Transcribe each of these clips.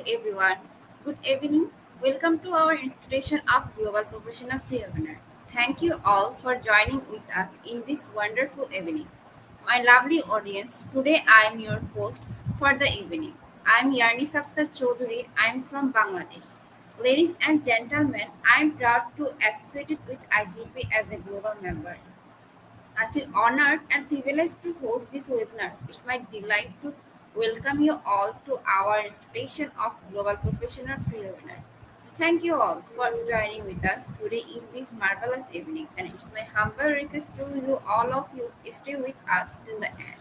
everyone. Good evening. Welcome to our installation of Global Professional Free Webinar. Thank you all for joining with us in this wonderful evening. My lovely audience, today I am your host for the evening. I am Yarni Akhtar Choudhury. I am from Bangladesh. Ladies and gentlemen, I am proud to associate with IGP as a global member. I feel honored and privileged to host this webinar. It's my delight to welcome you all to our institution of Global Professional Free Webinar. Thank you all for joining with us today in this marvelous evening, and it's my humble request to you, all of you, stay with us till the end.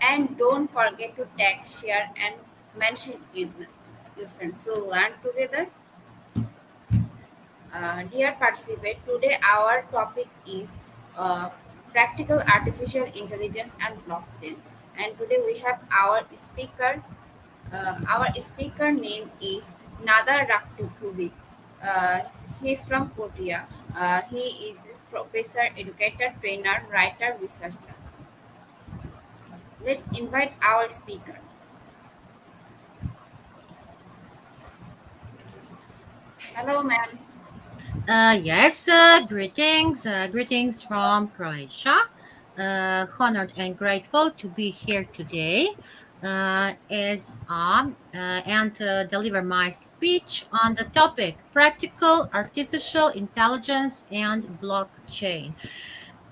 And don't forget to tag, share, and mention your friends. So learn together. Dear participant, today our topic is uh, practical artificial intelligence and blockchain. And today we have our speaker. Our speaker name is Nada Raktukubik. Uh, he is from Korea. He is professor, educator, trainer, writer, researcher. Let's invite our speaker. Hello, ma'am. Greetings from Croatia. Honored and grateful to be here today and deliver my speech on the topic practical artificial intelligence and blockchain.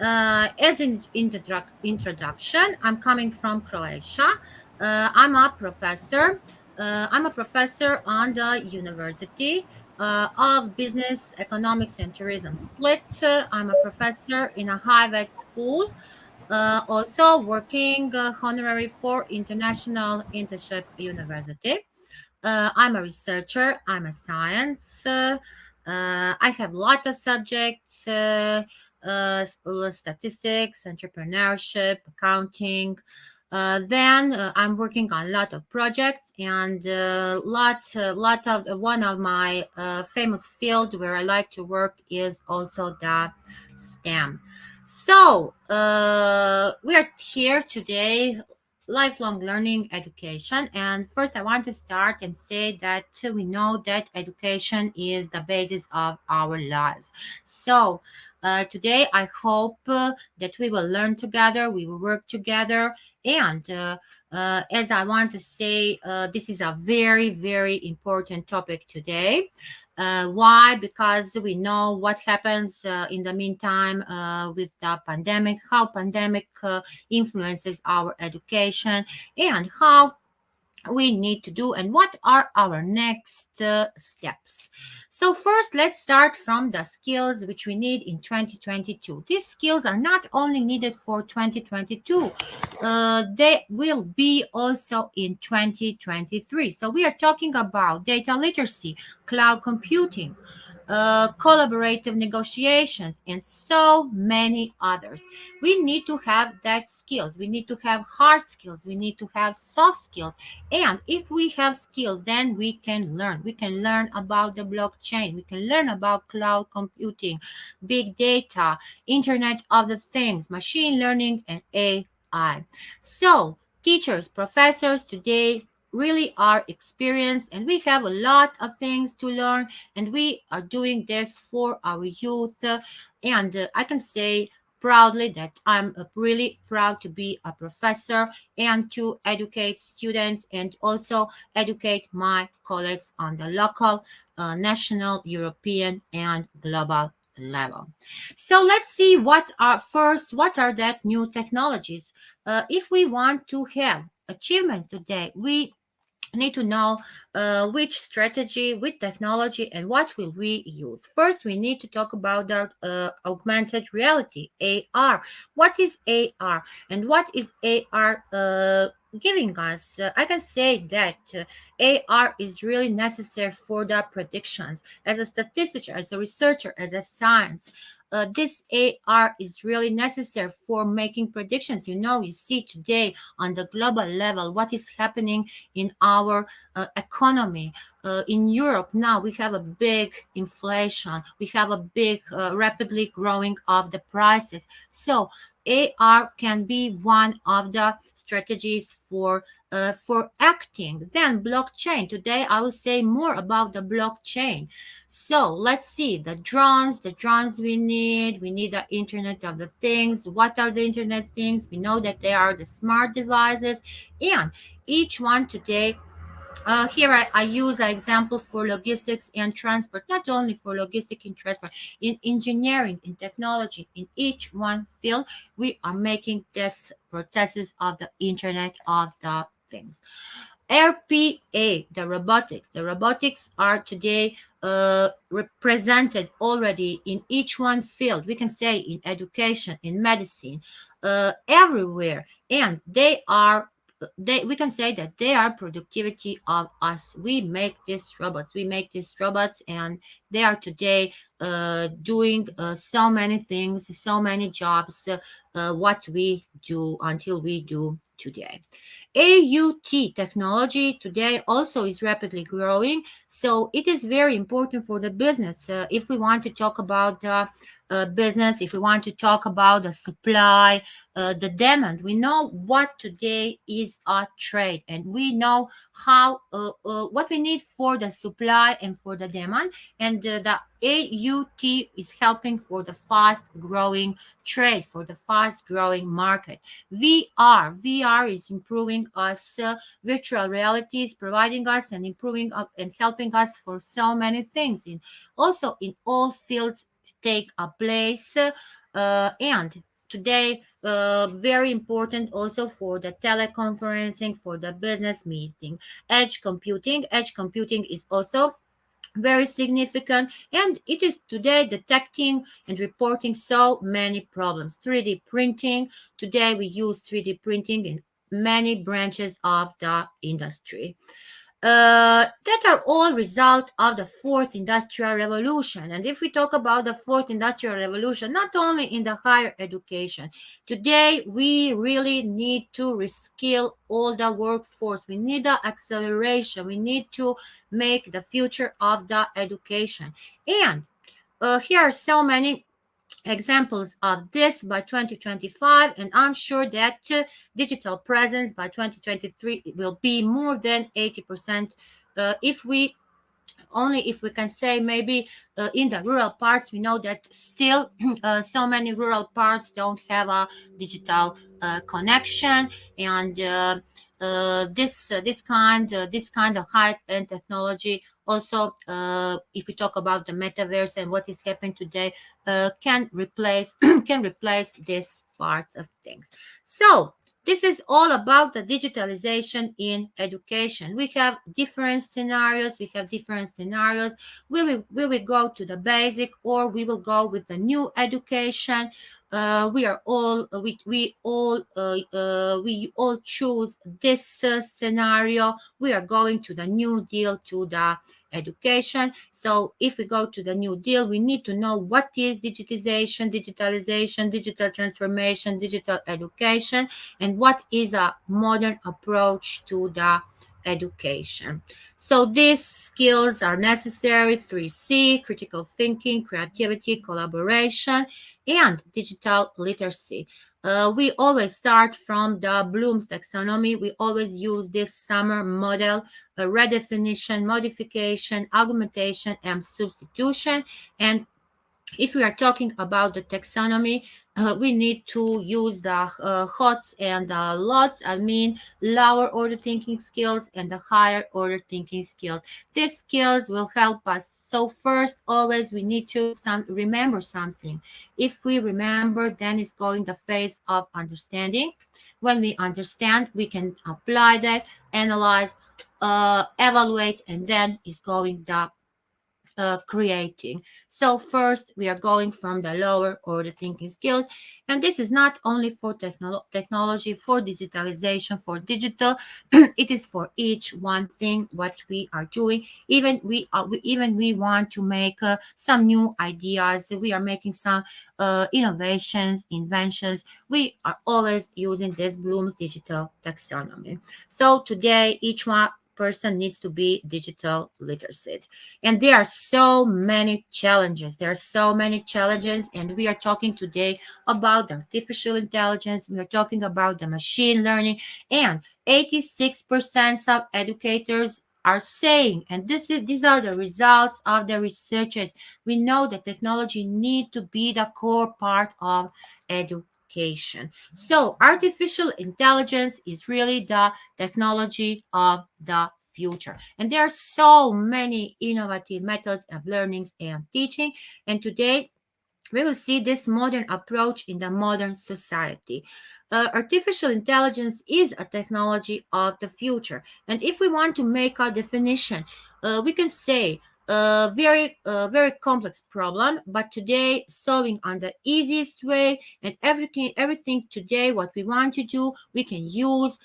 As an introduction, I'm coming from Croatia. I'm a professor. I'm a professor on the University of Business, Economics, and Tourism Split. I'm a professor in a Harvard school. Also working honorary for International Internship University. I'm a researcher. I'm a science. I have a lot of subjects, statistics, entrepreneurship, accounting. Then I'm working on a lot of projects and lot of one of my famous field where I like to work is also the STEM. So we are here today lifelong learning education. And first, I want to start and say that we know that education is the basis of our lives. So, today, I hope that we will learn together, we will work together, and as I want to say, this is a very, very important topic today. Why? Because we know what happens in the meantime with the pandemic, how pandemic influences our education, and how we need to do and what are our next steps. So first, let's start from the skills which we need in 2022. These skills are not only needed for 2022, they will be also in 2023. So we are talking about data literacy, cloud computing, collaborative negotiations, and so many others. We need to have that skills. We need to have hard skills. We need to have soft skills. And if we have skills, then we can learn. We can learn about the blockchain. We can learn about cloud computing, big data, Internet of the Things, machine learning, and AI. So, teachers, professors today really are experienced, and we have a lot of things to learn, and we are doing this for our youth. And I can say proudly that I'm really proud to be a professor and to educate students and also educate my colleagues on the local, national, European, and global level. So let's see what are that new technologies. If we want to have achievements today, we need to know which strategy, which technology, and what will we use. First, we need to talk about the augmented reality, AR. What is AR, and what is AR giving us? I can say that AR is really necessary for the predictions. As a statistician, as a researcher, as a science, this AR is really necessary for making predictions. You see today on the global level what is happening in our economy. In Europe now, we have a big inflation. We have a big, rapidly growing of the prices. So AR can be one of the strategies for for acting. Then blockchain. Today I will say more about the blockchain. So let's see the drones we need the Internet of the Things. What are the Internet things? We know that they are the smart devices, and each one today here I use an example for logistics and transport, not only for logistics and transport, in engineering, in technology, in each one field, we are making this processes of the Internet of the Things. RPA, the robotics. The robotics are today represented already in each one field. We can say in education, in medicine, everywhere, and they we can say that they are productivity of us. We make these robots, and they are today doing so many things, so many jobs, what we do until we do today. AUT technology today also is rapidly growing, so it is very important for the business. If we want to talk about the business, if we want to talk about the supply, the demand, we know what today is a trade, and we know how what we need for the supply and for the demand, and the AUT is helping for the fast growing trade, for the fast growing market. VR is improving us. Virtual reality is providing us and improving up and helping us for so many things. In also in all fields take a place, and today very important also for the teleconferencing, for the business meeting. Edge computing is also very significant, and it is today detecting and reporting so many problems. 3D printing, today we use 3D printing in many branches of the industry. That are all result of the fourth industrial revolution. And if we talk about the fourth industrial revolution, not only in the higher education, today we really need to reskill all the workforce. We need the acceleration. We need to make the future of the education. And here are so many examples of this by 2025, and I'm sure that digital presence by 2023 will be more than 80%. If we only if we can say maybe in the rural parts, we know that still so many rural parts don't have a digital connection, and this kind of high end technology also, if we talk about the metaverse and what is happening today, can replace can replace these parts of things. So this is all about the digitalization in education. We have different scenarios. We will go to the basic, or we will go with the new education. We all choose this scenario. We are going to the New Deal, to the education. So if we go to the New Deal, we need to know what is digitalization, digital transformation, digital education, and what is a modern approach to the education. So these skills are necessary: 3C, critical thinking, creativity, collaboration, and digital literacy. We always start from the Bloom's taxonomy. We always use this summer model: redefinition, modification, augmentation, and substitution. And if we are talking about the taxonomy, we need to use the HOTS and the LOTS. I mean, lower order thinking skills and the higher order thinking skills. These skills will help us. So first, always we need to remember something. If we remember, then it's going the phase of understanding. When we understand, we can apply that, analyze, evaluate, and then is going the creating. So first, we are going from the lower order thinking skills, and this is not only for technology, for digitalization, for digital. It is for each one thing what we are doing. Even we want to make some new ideas. We are making some innovations, inventions. We are always using this Bloom's digital taxonomy. So today, each one person needs to be digital literacy. And there are so many challenges. There are so many challenges, and we are talking today about artificial intelligence. We are talking about the machine learning, and 86% of educators are saying, and these are the results of the researchers. We know that technology need to be the core part of education. So artificial intelligence is really the technology of the future. And there are so many innovative methods of learning and teaching. And today we will see this modern approach in the modern society. Artificial intelligence is a technology of the future. And if we want to make a definition, we can say a very complex problem, but today solving on the easiest way. And everything today, what we want to do, we can use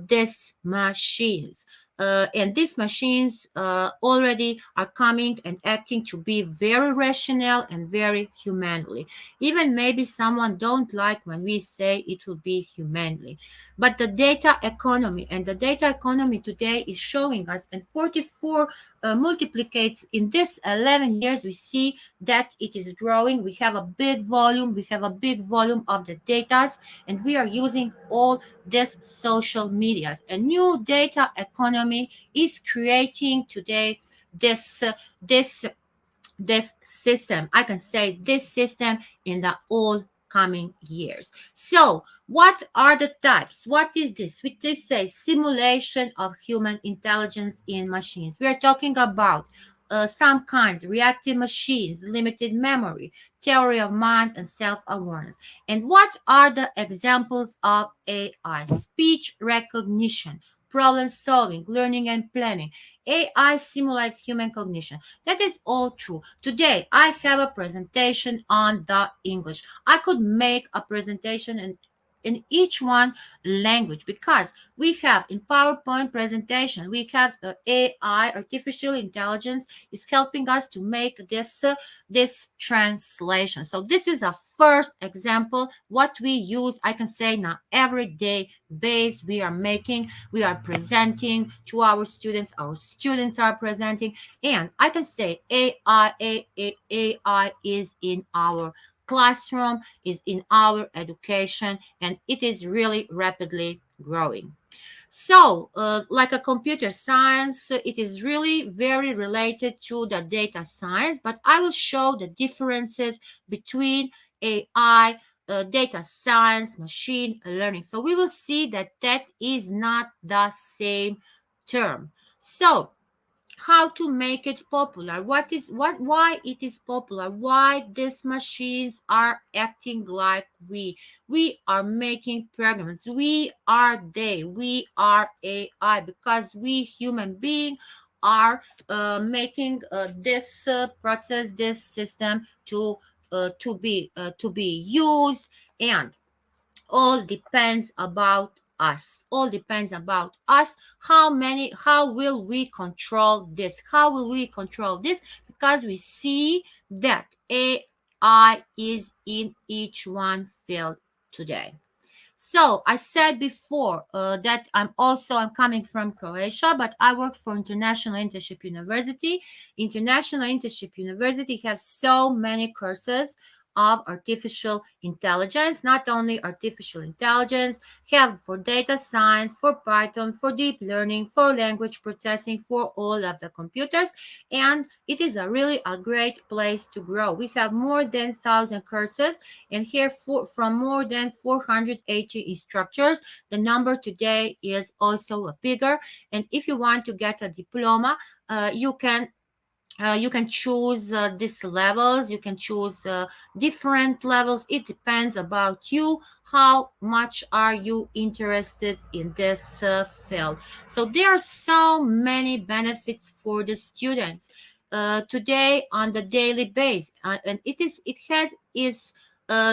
these machines. And these machines already are coming and acting to be very rational and very humanly. Even maybe someone don't like when we say it will be humanly. But the data economy, and the data economy today is showing us, and 44 multiplicates in this 11 years, we see that it is growing. We have a big volume. We have a big volume of the data, and we are using all this social medias. A new data economy is creating today this this this system. I can say this system in the all coming years. So what are the types? What is this? We just say simulation of human intelligence in machines. We are talking about some kinds, reactive machines, limited memory, theory of mind, and self-awareness. And what are the examples of AI? Speech recognition, problem solving, learning and planning. AI simulates human cognition. That is all true. Today, I have a presentation on the English. I could make a presentation in each one language, because we have in PowerPoint presentation, we have AI, artificial intelligence is helping us to make this translation. So this is a first example what we use. I can say now everyday base we are presenting to our students are presenting, and I can say AI is in our classroom, is in our education, and it is really rapidly growing. So, like a computer science, it is really very related to the data science, but I will show the differences between AI, data science, machine learning. So we will see that that is not the same term. So how to make it popular, why it is popular, why these machines are acting like we are making programs, we are AI, because we human being are making this process, this system to be used, and all depends about us. How will we control this, because we see that AI is in each one field today. So I said before that I'm coming from Croatia, but I work for International Internship University. International Internship University has so many courses of artificial intelligence. Not only artificial intelligence, have for data science, for Python, for deep learning, for language processing, for all of the computers, and it is a great place to grow. We have more than 1,000 courses, and here from more than 480 instructors. The number today is also bigger, and if you want to get a diploma, you can choose these levels, you can choose different levels. It depends about you, how much are you interested in this field. So there are so many benefits for the students today on the daily base, and it has is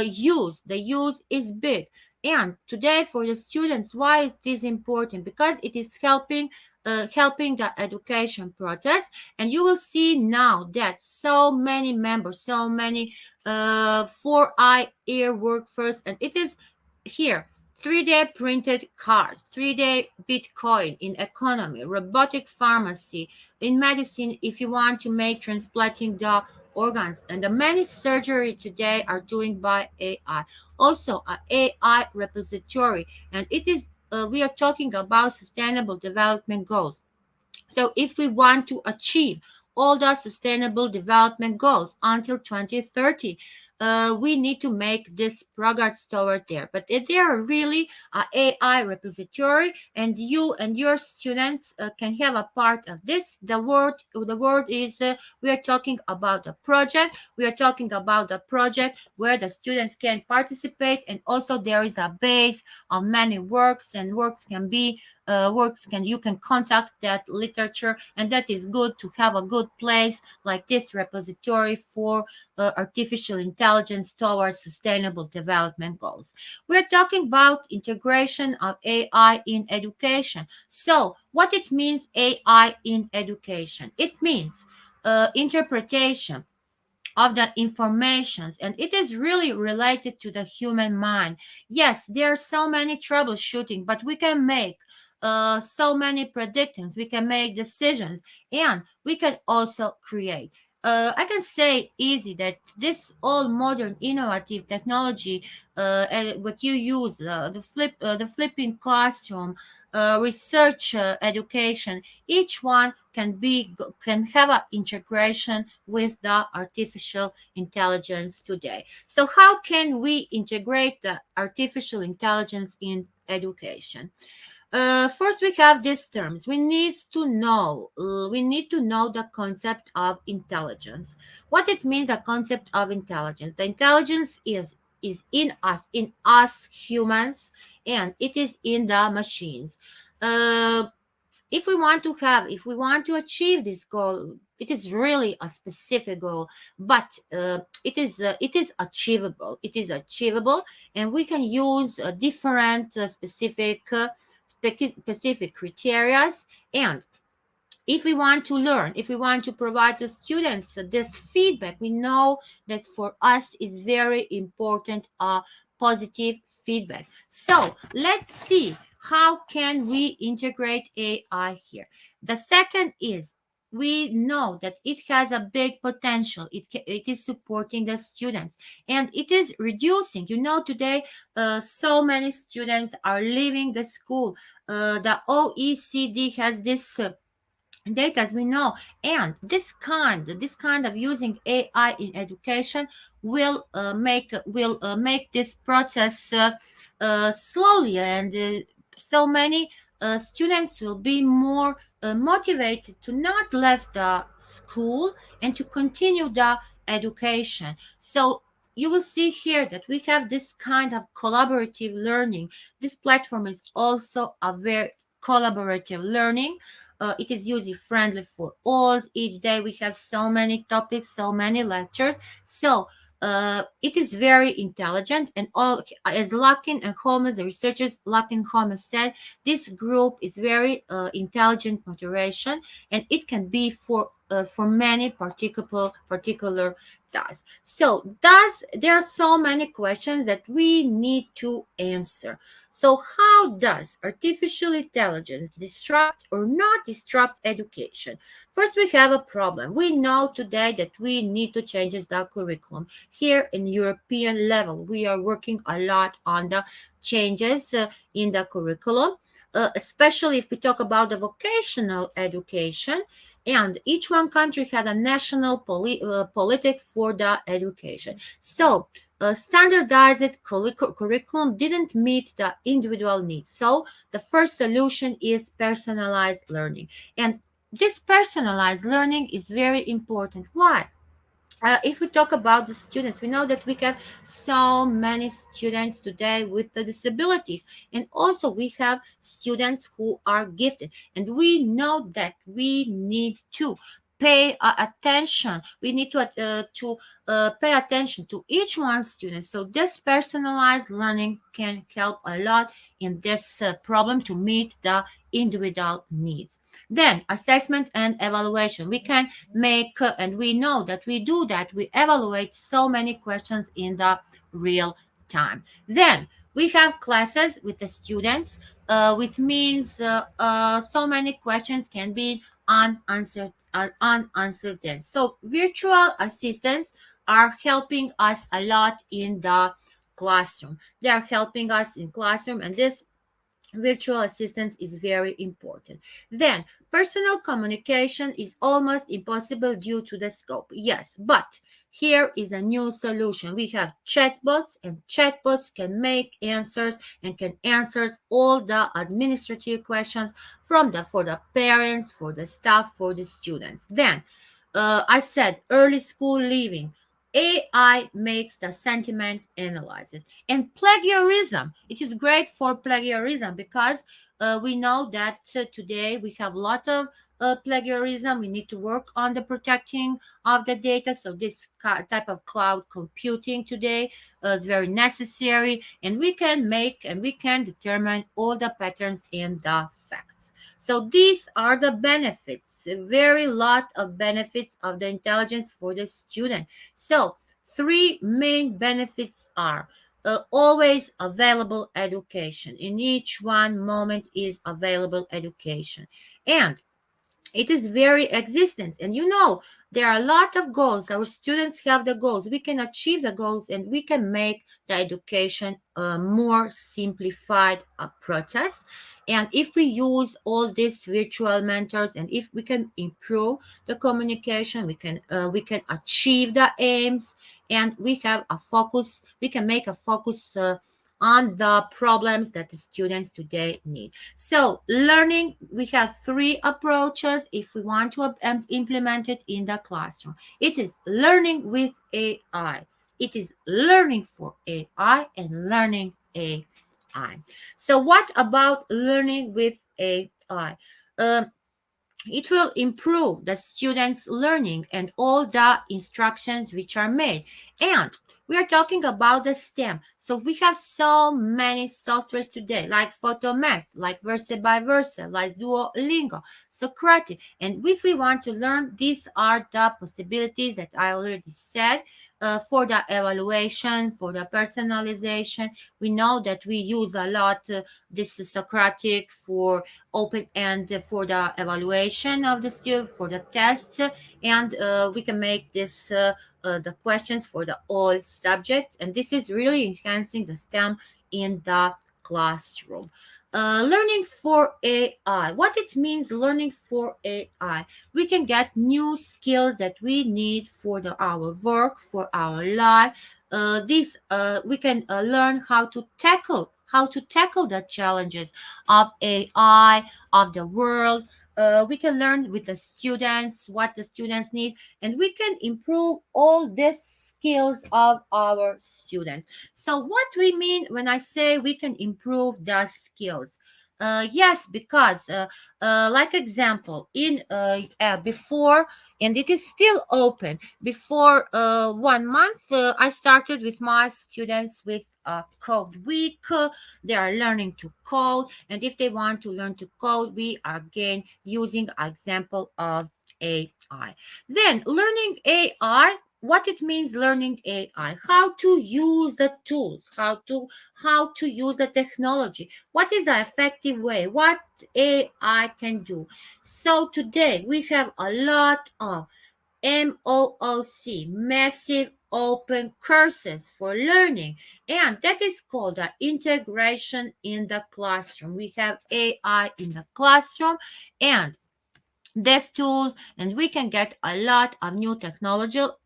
use the use is big. And today for the students, why is this important? Because it is helping the education process. And you will see now that so many members, so many 4i year work first, and it is here 3D printed cars, 3D Bitcoin in economy, robotic pharmacy, in medicine, if you want to make transplanting the organs. And the many surgery today are doing by AI. Also, a AI repository. And it is, we are talking about sustainable development goals. So if we want to achieve all the sustainable development goals until 2030, we need to make this progress toward there. But if they are really a AI repository, and you and your students can have a part of this, the word is we are talking about a project. We are talking about a project where the students can participate, and also there is a base of many works, and works can be works can you can contact that literature, and that is good to have a good place like this repository for artificial intelligence towards sustainable development goals. We're talking about integration of AI in education. So what it means, AI in education? It means interpretation of the informations, and it is really related to the human mind. Yes, there are so many troubleshooting, but we can make so many predictions, we can make decisions, and we can also create. I can say easy that this all modern innovative technology, and what you use, the flipping classroom, research education, each one can have an integration with the artificial intelligence today. So how can we integrate the artificial intelligence in education? First, we have these terms. We need to know the concept of intelligence. What it means, the concept of intelligence. The intelligence is in us humans, and it is in the machines. Uh, if we want to achieve this goal, it is really a specific goal, but it is achievable. It is achievable, and we can use different specific criterias. And if we want to learn, if we want to provide the students this feedback, we know that for us is very important positive feedback. So let's see, how can we integrate AI here? The second is, we know that it has a big potential. It is supporting the students, and it is reducing. Today, so many students are leaving the school. The OECD has this data, as we know, and this kind of using AI in education will make this process slowly, and so many students will be more motivated to not leave the school and to continue the education. So you will see here that we have this kind of collaborative learning. This platform is also a very collaborative learning. It is user friendly for all. Each day we have so many topics, so many lectures. So it is very intelligent, and all, as Larkin and Holmes, the researchers Larkin and Holmes said, this group is very intelligent moderation, and it can be for many particular tasks. So there are so many questions that we need to answer. So how does artificial intelligence disrupt or not disrupt education? First, we have a problem. We know today that we need to change the curriculum. Here in European level, we are working a lot on the changes in the curriculum, especially if we talk about the vocational education. And each one country had a national politic for the education. So standardized curriculum didn't meet the individual needs. So the first solution is personalized learning. And this personalized learning is very important. Why? If we talk about the students, we know that we have so many students today with the disabilities, and also we have students who are gifted, and we know that we need to pay attention. We need to pay attention to each one student. So this personalized learning can help a lot in this problem to meet the individual needs. Then assessment and evaluation. We can make, and we know that we do that. We evaluate so many questions in the real time. Then We have classes with the students, which means so many questions can be unanswered then. So virtual assistants are helping us a lot in the classroom. They are helping us in classroom, and this virtual assistance is very important. Then, personal communication is almost impossible due to the scope. Yes, but here is a new solution. We have chatbots, and chatbots can make answers and can answer all the administrative questions from the for the parents, for the staff, for the students. Then, I said early school leaving. AI makes the sentiment analysis and plagiarism. It is great for plagiarism because we know that today we have a lot of plagiarism. We need to work on the protecting of the data. So this type of cloud computing today is very necessary, and we can make and we can determine all the patterns and the facts. So these are the benefits, a very lot of benefits of the intelligence for the student. So three main benefits are always available education. In each one moment is available education. And it is very existence, and there are a lot of goals. Our students have the goals, we can achieve the goals, and we can make the education a more simplified process. And if we use all these virtual mentors, and if we can improve the communication, we can achieve the aims, and we can make a focus on the problems that the students today need. So, learning, we have three approaches if we want to implement it in the classroom. It is learning with AI, it is learning for AI, and learning AI. So, what about learning with AI? Um, it will improve the students' learning and all the instructions which are made. And we are talking about the STEM. So we have so many softwares today, like Photomath, like Versa by Versa, like Duolingo, Socratic. And if we want to learn, these are the possibilities that I already said for the evaluation, for the personalization. We know that we use a lot this is Socratic for open and for the evaluation of the student, for the tests, and we can make the questions for the all subjects, and this is really enhancing the STEM in the classroom. Learning for AI. What it means learning for AI? We can get new skills that we need for our work, for our life. This we can learn how to tackle the challenges of AI, of the world. We can learn with the students what the students need, and we can improve all these skills of our students. So, what we mean when I say we can improve the skills? Yes, because like example, in before, and it is still open. Before 1 month, I started with my students with Code Week. They are learning to code, and if they want to learn to code, we are again using example of AI. Then learning AI, what it means learning AI, how to use the tools, how to use the technology, what is the effective way, what AI can do. So today we have a lot of MOOC, massive open courses for learning, and that is called the integration in the classroom. We have AI in the classroom, and these tools, and we can get a lot of new technological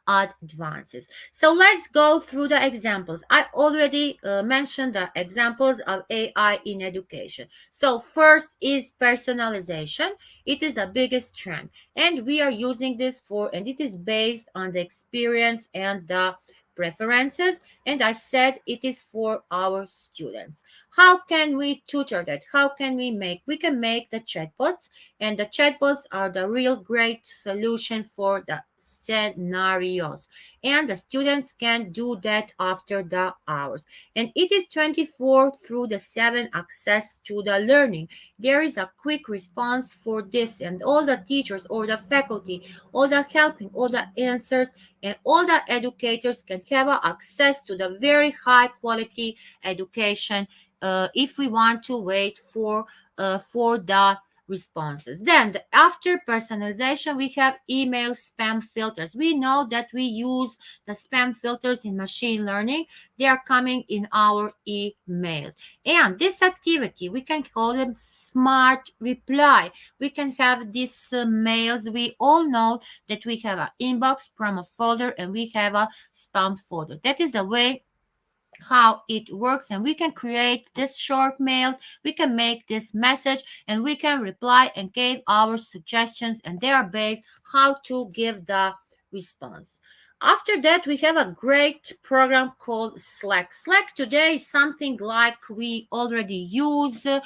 advances. So let's go through the examples. I already mentioned the examples of AI in education. So first is personalization. It is the biggest trend, and we are using this and it is based on the experience and the preferences, and I said it is for our students. How can we tutor that? How can we can make the chatbots, and the chatbots are the real great solution for the scenarios. And the students can do that after the hours. And it is 24 through the 7 access to the learning. There is a quick response for this, and all the teachers or the faculty, all the helping, all the answers, and all the educators can have access to the very high quality education if we want to wait for the responses. Then after personalization, we have email spam filters. We know that we use the spam filters in machine learning. They are coming in our emails. And this activity, we can call them smart reply. We can have these mails. We all know that we have an inbox, promo folder, and we have a spam folder. That is the way how it works, and we can create this short mails, we can make this message, and we can reply and give our suggestions, and they are based how to give the response. After that, we have a great program called Slack. Slack today is something like we already use in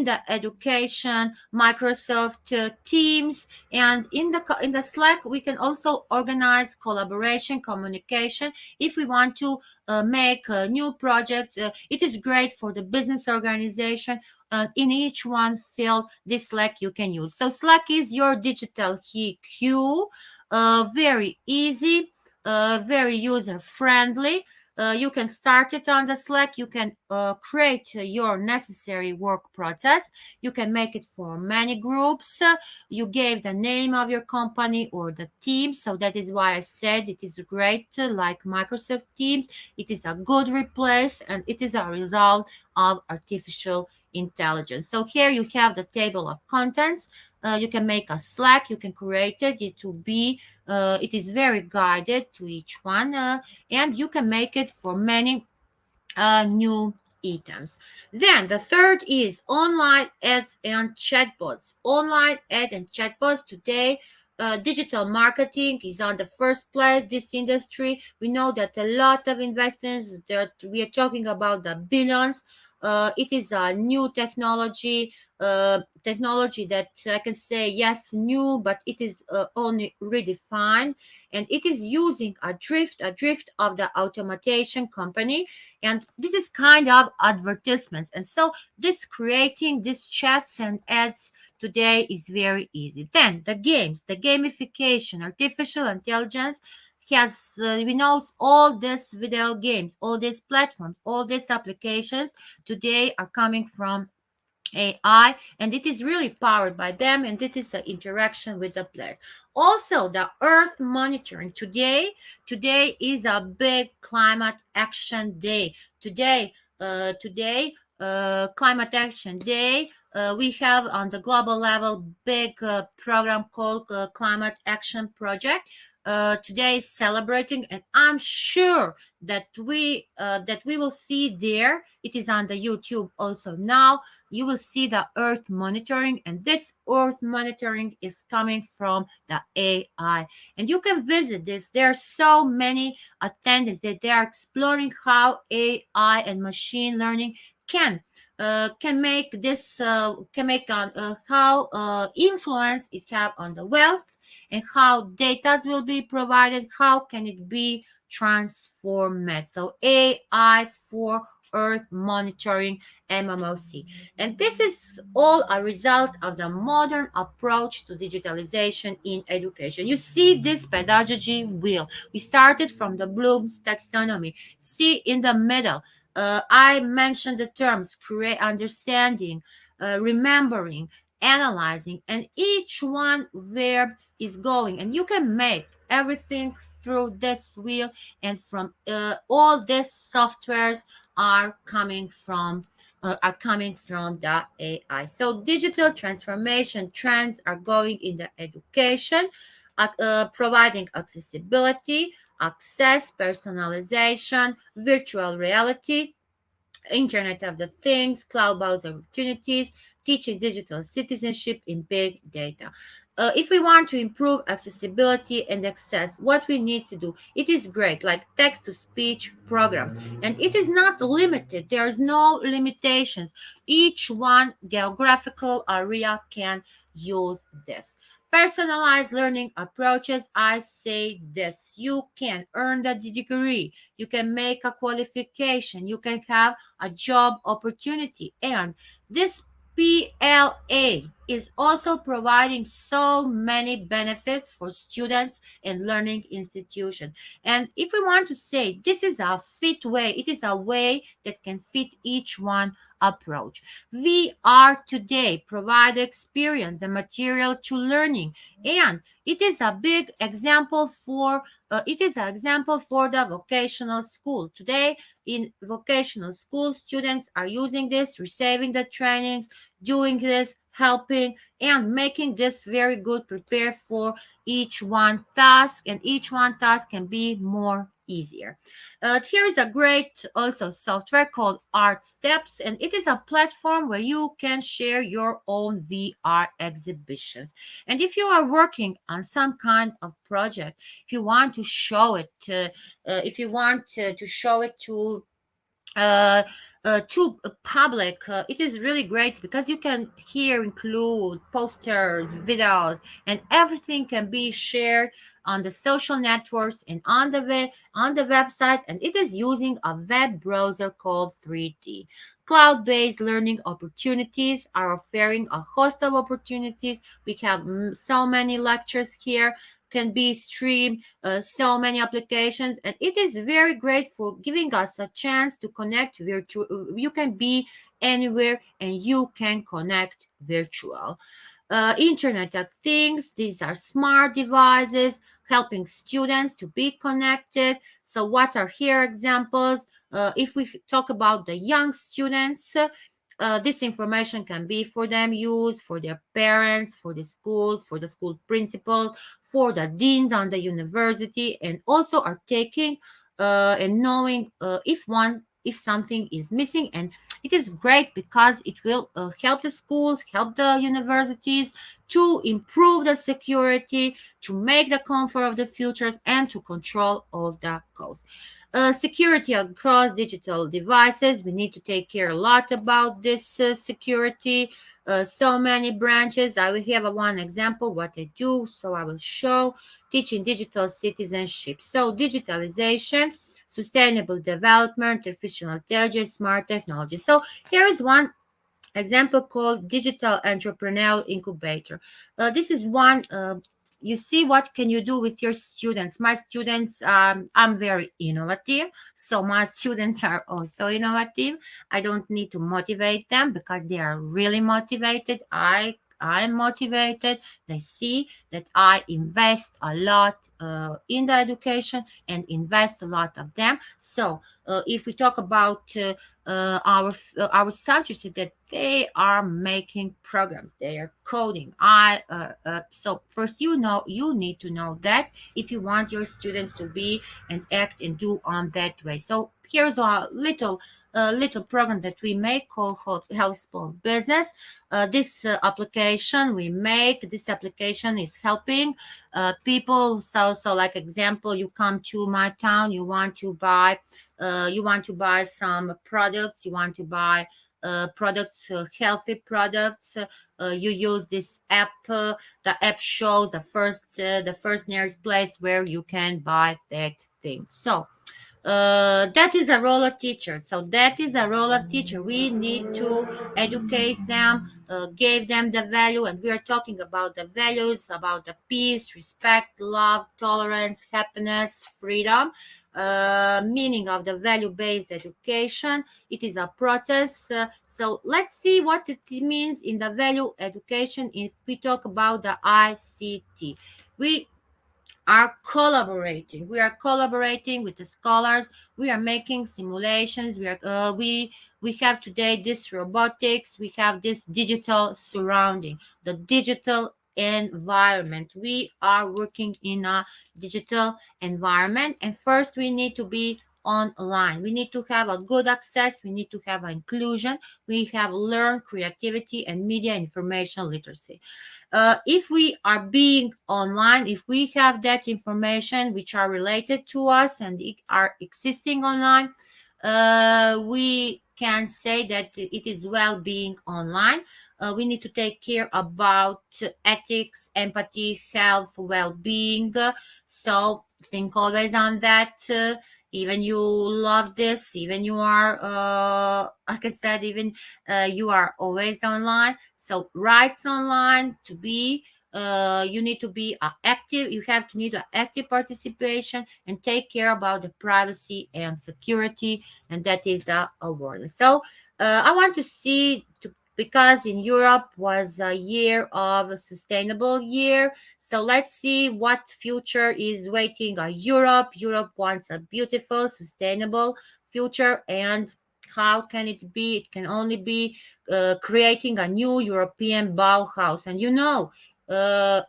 the education, Microsoft Teams, and in the Slack we can also organize collaboration, communication. If we want to make new projects, it is great for the business organization. In each one field, this Slack you can use. So Slack is your digital queue, very easy, very user friendly. You can start it on the Slack. You can create your necessary work process. You can make it for many groups. You gave the name of your company or the team. So that is why I said it is great, like Microsoft Teams. It is a good replace, and it is a result of artificial intelligence. So here you have the table of contents. You can make a Slack. You can create it. It is very guided to each one, and you can make it for many new items. Then the third is online ads and chatbots. Online ad and chatbots today. Digital marketing is on the first place. This industry, we know that a lot of investors that we are talking about the billions. It is a new technology that I can say yes, new, but it is only redefined, and it is using a drift of the automation company, and this is kind of advertisements. And so this creating these chats and ads today is very easy. Then the games, the gamification, artificial intelligence has we know all these video games, all these platforms, all these applications today are coming from AI, and it is really powered by them, and it is the interaction with the players. Also, the Earth monitoring today is a big climate action day. Today, climate action day. We have on the global level big program called Climate Action Project. Today is celebrating, and I'm sure that we will see there. It is on the YouTube also now. You will see the Earth monitoring, and this Earth monitoring is coming from the AI. And you can visit this. There are so many attendees that they are exploring how AI and machine learning can make this can make on how influence it have on the wealth, and how data will be provided, how can it be transformed. So AI for Earth monitoring, MMOC. And this is all a result of the modern approach to digitalization in education. You see this pedagogy wheel. We started from the Bloom's taxonomy. See in the middle, I mentioned the terms create, understanding, remembering, analyzing, and each one verb is going, and you can make everything through this wheel, and from all these softwares are coming from the AI. So digital transformation trends are going in the education, providing accessibility, access, personalization, virtual reality, Internet of the Things, cloud-based opportunities, teaching digital citizenship in big data. If we want to improve accessibility and access, what we need to do, it is great, like text-to-speech programs, and it is not limited. There's no limitations. Each one geographical area can use this. Personalized learning approaches, I say this: you can earn the degree, you can make a qualification, you can have a job opportunity, and this PLA is also providing so many benefits for students and learning institutions. And if we want to say this is a fit way, it is a way that can fit each one approach. We are today provide experience, the material to learning, and it is a big example for it is an example for the vocational school. Today, in vocational school, students are using this, receiving the trainings, doing this, helping, and making this very good prepared for each one task, and each one task can be more easier. Here's a great also software called Art Steps, and it is a platform where you can share your own VR exhibitions. And if you are working on some kind of project, if you want to show it, if you want to show it uh, to public, it is really great because you can here include posters, videos, and everything can be shared on the social networks and on the website, and it is using a web browser called 3D. Cloud-based learning opportunities are offering a host of opportunities. We have so many lectures here can be streamed, so many applications, and it is very great for giving us a chance to connect virtual. You can be anywhere and you can connect virtual. Internet of Things, these are smart devices helping students to be connected. So what are here examples? If we talk about the young students, this information can be for them used, for their parents, for the schools, for the school principals, for the deans on the university, and also are taking and knowing if something is missing. And it is great because it will help the schools, help the universities to improve the security, to make the comfort of the futures, and to control all the costs. Security across digital devices. We need to take care a lot about this security. So many branches. I will have one example what I do. So I will show teaching digital citizenship. So digitalization, sustainable development, artificial intelligence, smart technology. So here is one example called Digital Entrepreneurial Incubator. This is one, you see what can you do with your students. My students, I'm very innovative, so my students are also innovative. I don't need to motivate them because they are really motivated. I'm motivated. They see that I invest a lot in the education and invest a lot of them. So if we talk about our subjects, that they are making programs, they are coding. So first, you need to know that if you want your students to be and act and do on that way. So here's a little program that we make called Health Small Business. This application we make, this application is helping people. So like example, you come to my town, you want to buy some products, you want to buy products, healthy products. You use this app. The app shows the first nearest place where you can buy that thing. So that is a role of teacher. So that is a role of teacher. We need to educate them, give them the value, and we are talking about the values, about the peace, respect, love, tolerance, happiness, freedom. Meaning of the value-based education. It is a process. So let's see what it means in the value education if we talk about the ICT. We we are collaborating with the scholars. We are making simulations. We have today this robotics. We have this digital surrounding, the digital environment. We are working in a digital environment, and first we need to be online. We need to have a good access. We need to have inclusion. We have learned creativity and media information literacy. If we are being online, if we have that information which are related to us and are existing online, we can say that it is well being online. We need to take care about ethics, empathy, health, well-being. So think always on that. Even you love this, even you are, like I said, even you are always online. So rights online to be, you need to be active. You have to need an active participation and take care about the privacy and security, and that is the awareness. So I want to see to, because in Europe was a year of a sustainable year. So let's see what future is waiting on Europe. Europe wants a beautiful, sustainable future, and how can it be? It can only be creating a new European Bauhaus. And uh,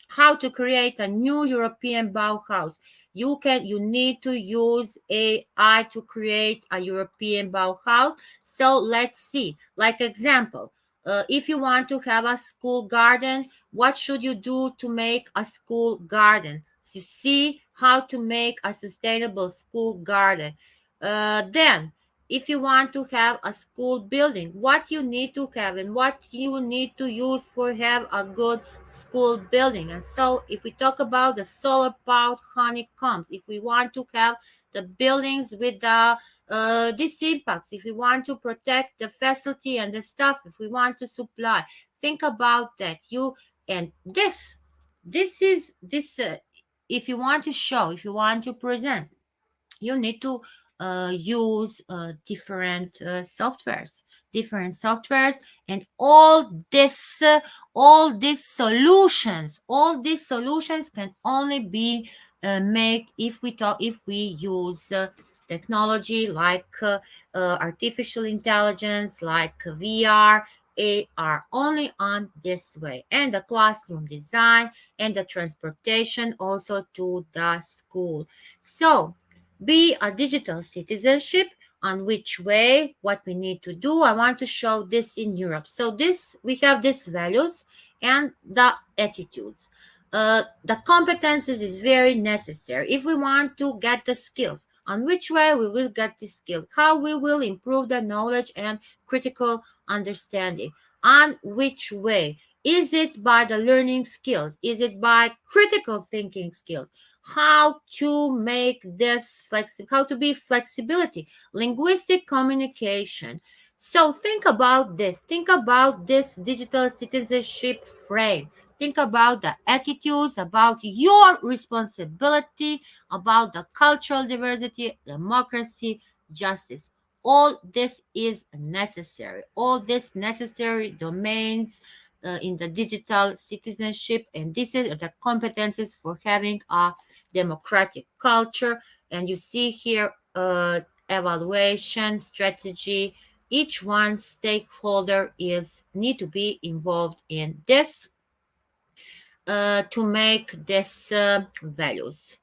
how to create a new European Bauhaus. You need to use AI to create a European Bauhaus. So let's see. Like example, if you want to have a school garden, what should you do to make a school garden? So you see how to make a sustainable school garden. Then if you want to have a school building, what you need to have and what you need to use for have a good school building. And so if we talk about the solar powered honeycombs, if we want to have the buildings with the these impacts, if we want to protect the facility and the stuff, if we want to supply, think about that. You and this is this if you want to show, if you want to present, you need to use different softwares, and all these solutions can only be made if we use technology like artificial intelligence, like VR, AR, only on this way, and the classroom design and the transportation also to the school. So be a digital citizenship. On which way, what we need to do, I want to show this in Europe. So this, we have these values and the attitudes. The competences is very necessary if we want to get the skills. On which way we will get the skill, how we will improve the knowledge and critical understanding. On which way, is it by the learning skills, is it by critical thinking skills, how to make this flexible, how to be flexibility, linguistic communication. So think about this digital citizenship frame. Think about the attitudes, about your responsibility, about the cultural diversity, democracy, justice. All this is necessary. All these necessary domains in the digital citizenship, and this is the competences for having a democratic culture. And you see here evaluation strategy. Each one stakeholder is need to be involved in this to make this values.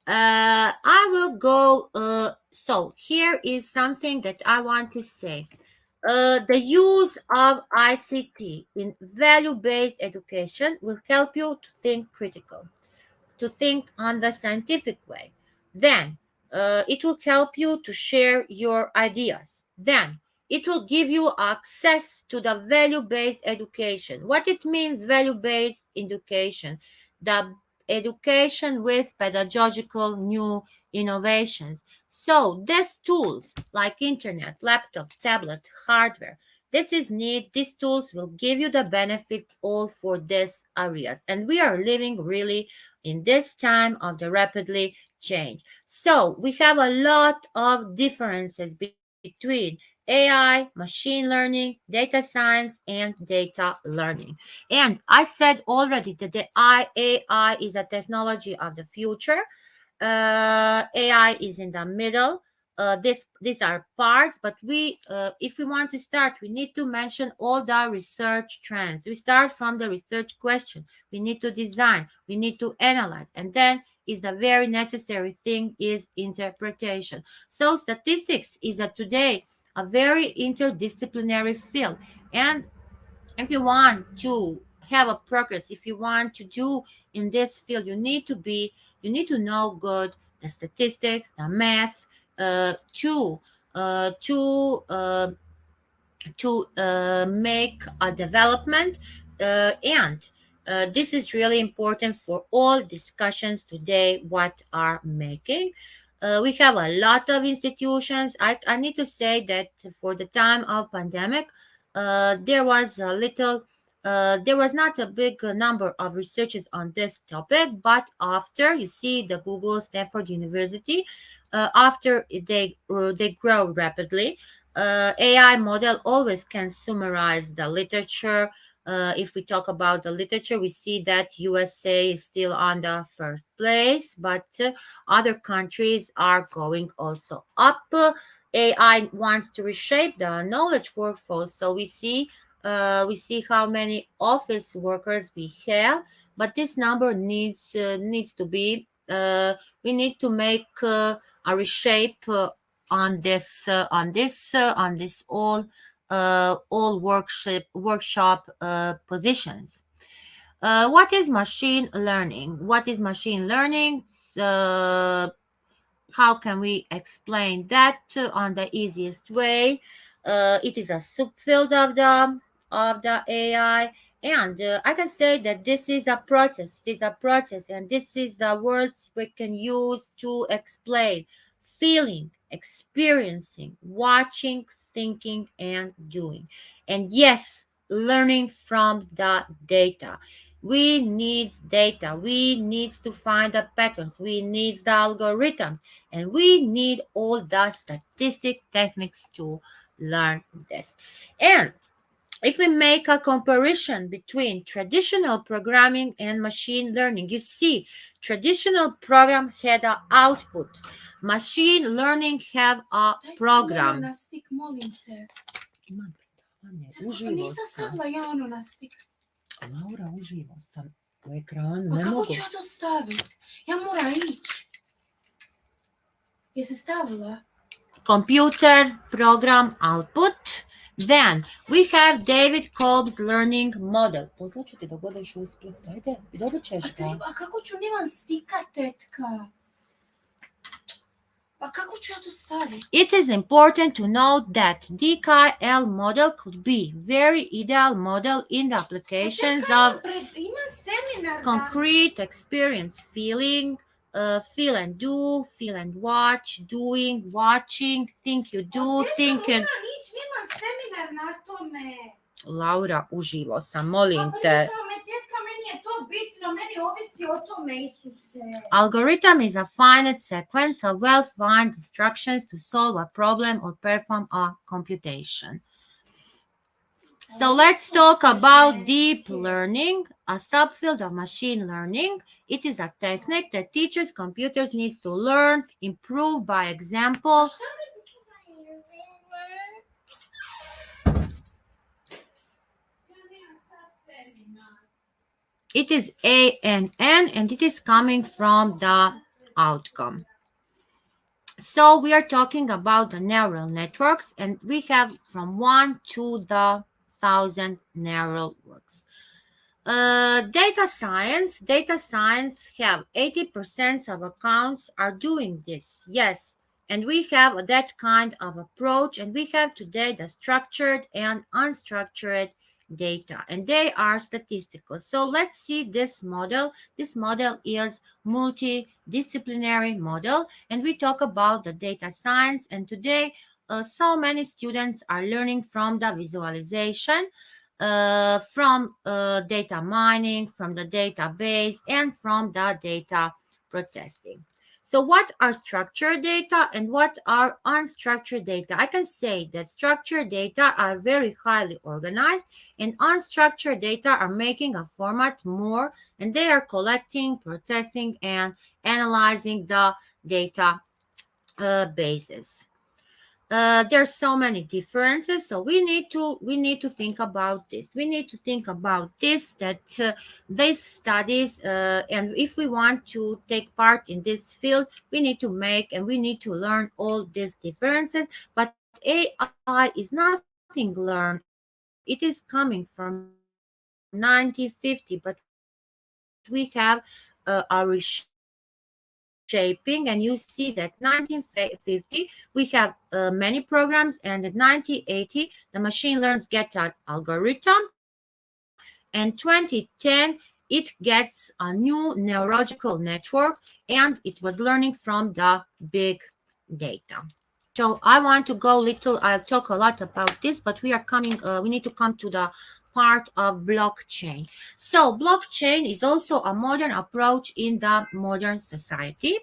I will go. So here is something that I want to say. The use of ICT in value-based education will help you to think critical, to think on the scientific way. Then it will help you to share your ideas. Then it will give you access to the value based education. What it means, value based education? The education with pedagogical new innovations. So these tools like internet, laptop, tablet, hardware, this is need. These tools will give you the benefit all for these areas. And we are living really in this time of the rapidly change. So we have a lot of differences between AI, machine learning, data science, and data learning. And I said already that the AI is a technology of the future. AI is in the middle. These are parts, but if we want to start, we need to mention all the research trends. We start from the research question. We need to design. We need to analyze, and then is the very necessary thing is interpretation. So statistics is a today a very interdisciplinary field, and if you want to have a progress, if you want to do in this field, you need to know good the statistics, the math, to to make a development, and this is really important for all discussions today what are making. We have a lot of institutions. I need to say that for the time of pandemic, there was a little there was not a big number of researches on this topic, but after you see the Google, Stanford University, after they grow rapidly, AI model always can summarize the literature. If we talk about the literature, we see that USA is still on the first place, but other countries are going also up. AI wants to reshape the knowledge workforce, so we see how many office workers we have, but this number needs to be. We need to make a reshape on this all workshop positions. What is machine learning? What is machine learning? Uh, how can we explain that on the easiest way? It is a subfield of the AI, and I can say that this is a process. It is a process, and this is the words we can use to explain feeling, experiencing, watching, thinking, and doing. And yes, learning from the data. We need data. We need to find the patterns. We need the algorithm, and we need all the statistic techniques to learn this. And if we make a comparison between traditional programming and machine learning, you see traditional program had an output, machine learning have a Daj samo ono program. na stik, molim te. Imam predavanje, Kako uživo nisam sam. stavila ja ono na stik? Laura, uživo sam u ekranu, Pa ne kako mogu. ću ja to staviti? Ja moram ići. Jesi stavila? Computer program output. Then we have David Kolb's learning model. Poslat ću ti dok odeš u Split. Ajde, dobit ćeš ga. A kako ću, nemam stika, tetka? Pa kako ću ja to staviti? It is important to note that DKL model could be very ideal model in the applications of Ima seminar dan. concrete experience, feeling, feel and do, feel and watch, doing, watching, think you do, think and... Moram ići, nema seminar na tome. Laura, uživo sam, molim Pa te. rekao me, tetka, meni je to bitno, meni ovisi o tome, Isuse. Algorithm is a finite sequence of well-defined instructions to solve a problem or perform a computation. So let's talk about deep learning, a subfield of machine learning. It is a technique that teaches computers needs to learn, improve by example. It is ANN, and it is coming from the outcome. So we are talking about the neural networks, and we have from 1 to the 1,000 neural networks. Data science have 80% of accounts are doing this. Yes, and we have that kind of approach, and we have today the structured and unstructured data, and they are statistical. So let's see this model. This model is multidisciplinary model, and we talk about the data science, and today so many students are learning from the visualization, from data mining, from the database, and from the data processing. So what are structured data and what are unstructured data? I can say that structured data are very highly organized, and unstructured data are making a format more, and they are collecting, processing, and analyzing the data bases. There's so many differences, so we need to think about this. We need to think about this, that these studies, and if we want to take part in this field, we need to make and we need to learn all these differences. But AI is nothing learned. It is coming from 1950, but we have a reshape of the data. shaping, and you see that 1950 we have many programs, and in 1980 the machine learns get an algorithm, and 2010 it gets a new neurological network, and it was learning from the big data. So I want to go little, I'll talk a lot about this, but we need to come to the part of blockchain. So blockchain is also a modern approach in the modern society.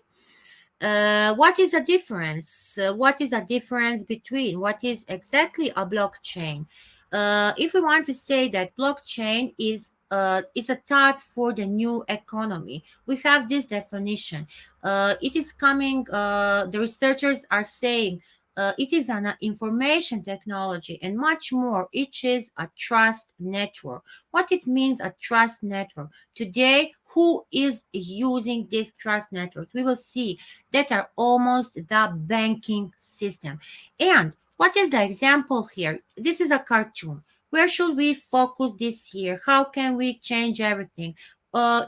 What is the difference? What is the difference between what is exactly a blockchain? If we want to say that blockchain is a type for the new economy, we have this definition. It is coming. The researchers are saying it is an information technology and much more. It is a trust network. What it means, a trust network? Today, who is using this trust network? We will see that are almost the banking system. And what is the example here? This is a cartoon. Where should we focus this year? How can we change everything?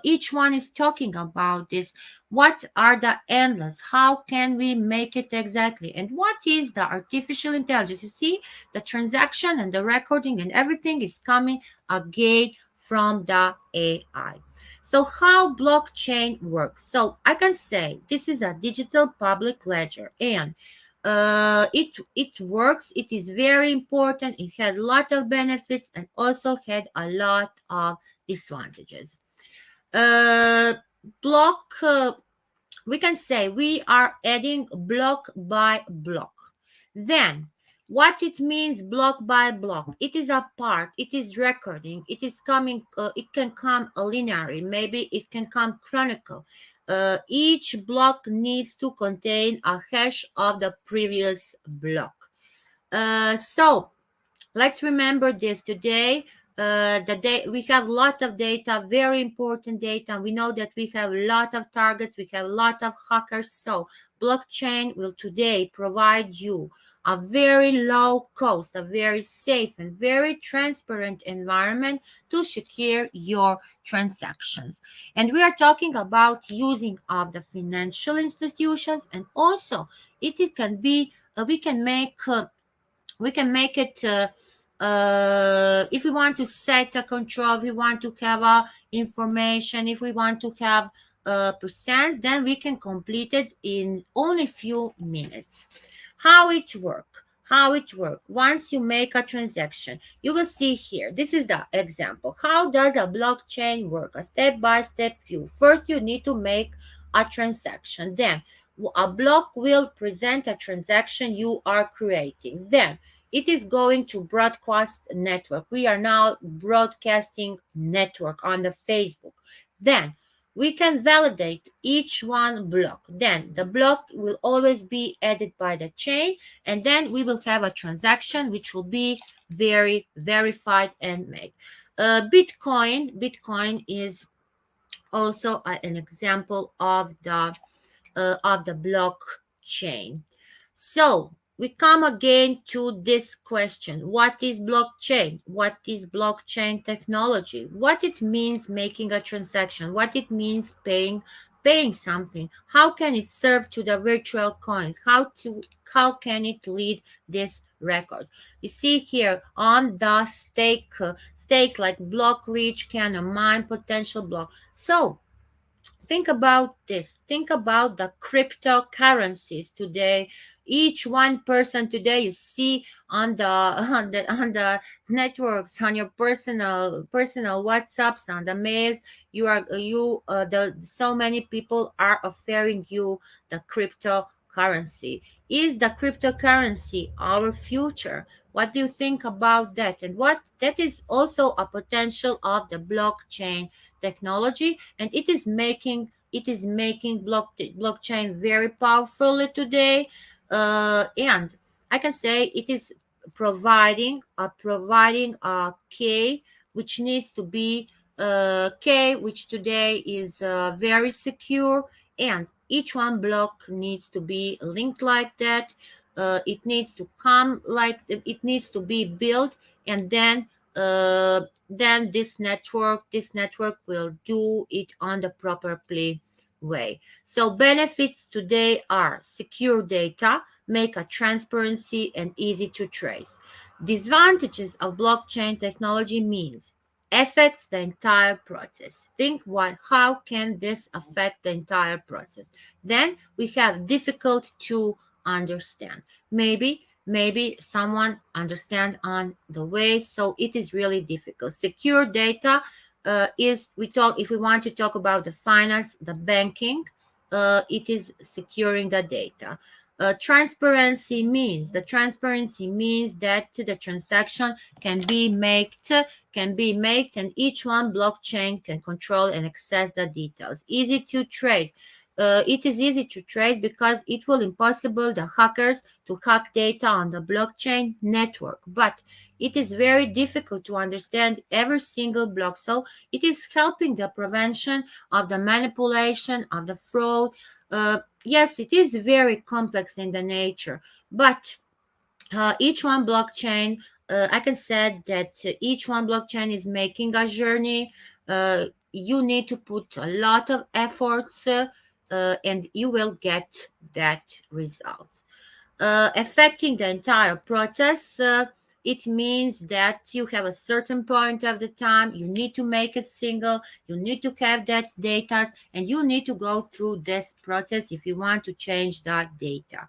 Each one is talking about this. What are the endless? How can we make it exactly? And what is the artificial intelligence? You see, the transaction and the recording and everything is coming again from the AI. So how blockchain works? So I can say this is a digital public ledger, and it works. It is very important. It had a lot of benefits and also had a lot of disadvantages. Uh, block. We can say we are adding block by block. Then, what it means block by block? It is a part, it is recording, it is coming, it can come linearly, maybe it can come chronicle. Each block needs to contain a hash of the previous block. So let's remember this today. We have a lot of data, very important data. We know that we have a lot of targets, we have a lot of hackers. So blockchain will today provide you a very low cost, a very safe and very transparent environment to secure your transactions. And we are talking about using of the financial institutions, and also it can be we can make it if we want to set a control, if we want to have a information, if we want to have percents, then we can complete it in only few minutes. How it work once you make a transaction, you will see here, this is the example. How does a blockchain work? A step-by-step view. First you need to make a transaction, then a block will present a transaction you are creating, then it is going to broadcast network. We are now broadcasting network on the Facebook. Then we can validate each one block. Then the block will always be added by the chain, and then we will have a transaction which will be very verified and made. Bitcoin is also an example of the blockchain. So we come again to this question. What is blockchain? What is blockchain technology? What it means making a transaction? What it means paying something? How can it serve to the virtual coins? How can it lead this record? You see here on the stakes like block reach, can a mine potential block. So think about this. Think about the cryptocurrencies today. Each one person today you see on the on the networks, on your personal WhatsApps, on the mails, the so many people are offering you the cryptocurrency. Is the cryptocurrency our future? What do you think about that? And what that is also a potential of the blockchain technology, and it is making blockchain very powerful today. And I can say it is providing a key which needs to be key which today is very secure, and each one block needs to be linked like that. It needs to come like it needs to be built, and then this network will do it on the proper way. So benefits today are secure data, make a transparency and easy to trace. Disadvantages of blockchain technology means affects the entire process. Think what how can this affect the entire process? Then we have difficult to understand. Maybe someone understand on the way, so it is really difficult. Secure data is we talk if we want to talk about the finance, the banking, it is securing the data. Transparency means that the transaction can be made and each one blockchain can control and access the details. Easy to trace. It is easy to trace because it will impossible the hackers to hack data on the blockchain network. But it is very difficult to understand every single block. So it is helping the prevention of the manipulation of the fraud. Yes, it is very complex in the nature, but each one blockchain, I can say that each one blockchain is making a journey. You need to put a lot of efforts, and you will get that result. Affecting the entire process. It means that you have a certain point of the time, you need to make it single, you need to have that data, and you need to go through this process if you want to change that data.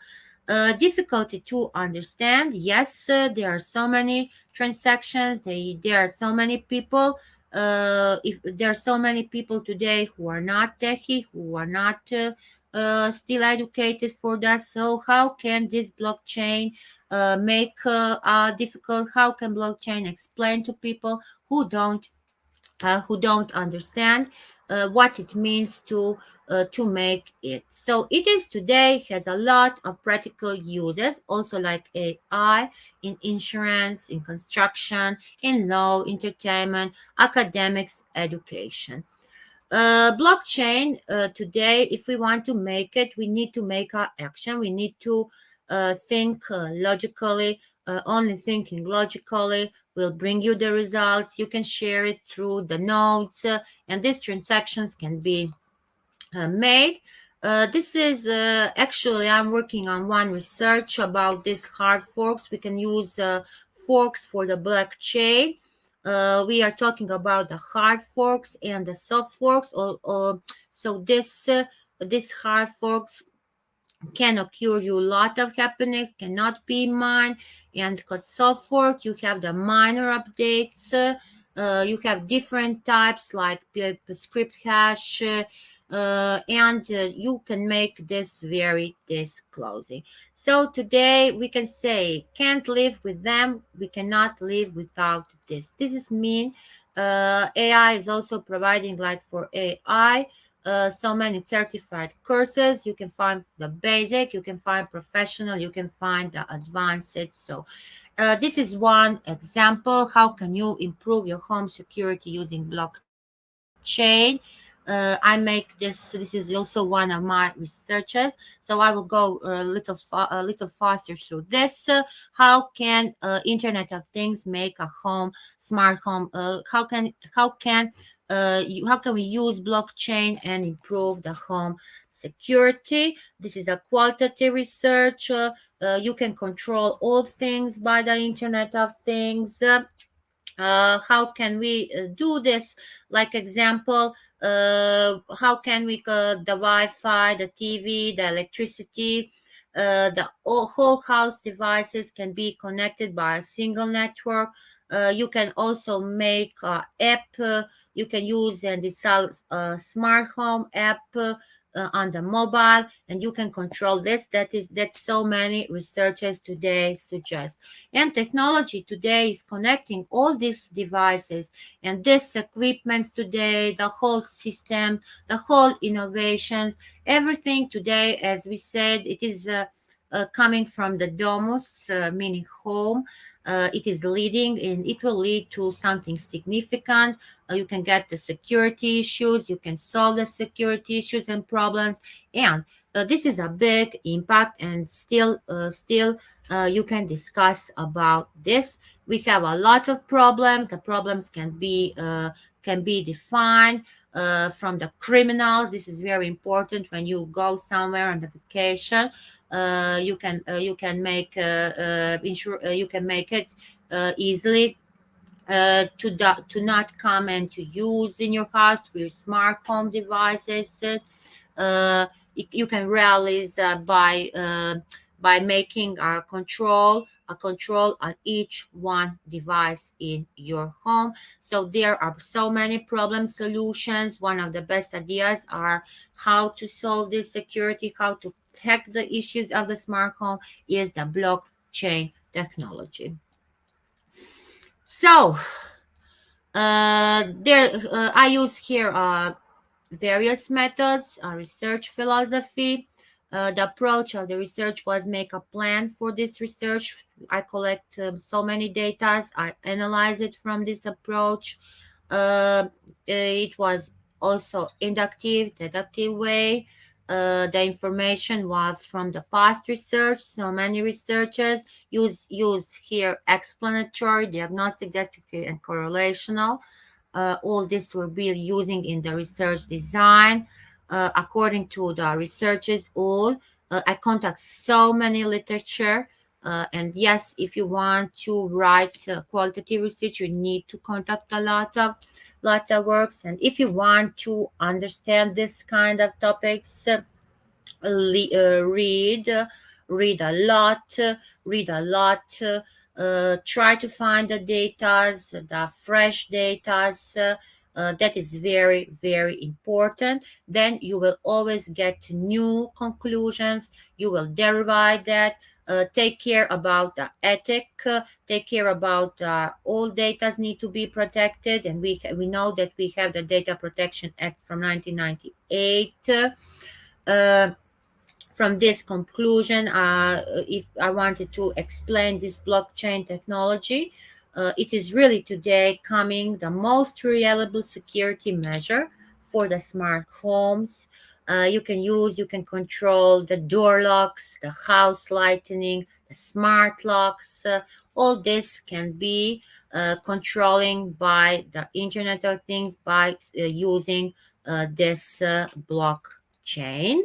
Difficulty to understand. Yes, there are so many transactions. There are so many people. If there are so many people today who are not techie, who are not still educated for that. So how can this blockchain make difficult? How can blockchain explain to people who don't understand what it means to make it? So it is today has a lot of practical uses, also like AI in insurance, in construction, in law, entertainment, academics, education. Blockchain today, if we want to make it, we need to make our action. We need to think logically. Only thinking logically will bring you the results. You can share it through the nodes, and these transactions can be made. This is actually, I'm working on one research about these hard forks. We can use forks for the blockchain. We are talking about the hard forks and the soft forks. So this hard forks can occur you a lot of happiness, cannot be mined, and so forth. You have the minor updates. You have different types like script hash, and you can make this very disclosing. So today we can say can't live with them. We cannot live without this. This is mean. AI is also providing like for AI so many certified courses. You can find the basic, you can find professional, you can find the advanced. So this is one example. How can you improve your home security using blockchain? I make this. This is also one of my researches. So I will go a little faster through this. How can Internet of Things make a home smart home? How can we use blockchain and improve the home security? This is a qualitative research. You can control all things by the Internet of Things. How can we do this? Like example, how can we the Wi-Fi, the TV, the electricity, the whole house devices can be connected by a single network. You can also make app. You can use and install a smart home app on the mobile, and you can control this. That so many researchers today suggest. And technology today is connecting all these devices and these equipments today, the whole system, the whole innovations, everything today, as we said, it is coming from the domus, meaning home. It is leading and it will lead to something significant. You can get the security issues, you can solve the security issues and problems, and this is a big impact. And still you can discuss about this. We have a lot of problems. The problems can be defined. from the criminals. This is very important when you go somewhere on the vacation. You can make you can make it easily to not come and to use in your house with smart home devices. Uh, you can realize by making a control on each one device in your home. So there are so many problem solutions. One of the best ideas are how to solve this security, how to hack the issues of the smart home is the blockchain technology. So I use here various methods, research philosophy. The approach of the research was make a plan for this research. I collect so many data. I analyze it from this approach. It was also inductive, deductive way. The information was from the past research. So many researchers use here explanatory, diagnostic, descriptive, and correlational. All this will be using in the research design. According to the researchers all, I contact so many literature. And yes, if you want to write qualitative research, you need to contact a lot of works. And if you want to understand this kind of topics, read a lot, read a lot. Try to find the fresh datas. That is very, very important. Then you will always get new conclusions. You will derive that. Take care about the ethic. Take care about all data need to be protected, and we know that we have the Data Protection Act from 1998. Uh, from this conclusion, if I wanted to explain this blockchain technology, it is really today coming the most reliable security measure for the smart homes. You can control the door locks, the house lighting, the smart locks. All this can be controlling by the Internet of Things by using this blockchain.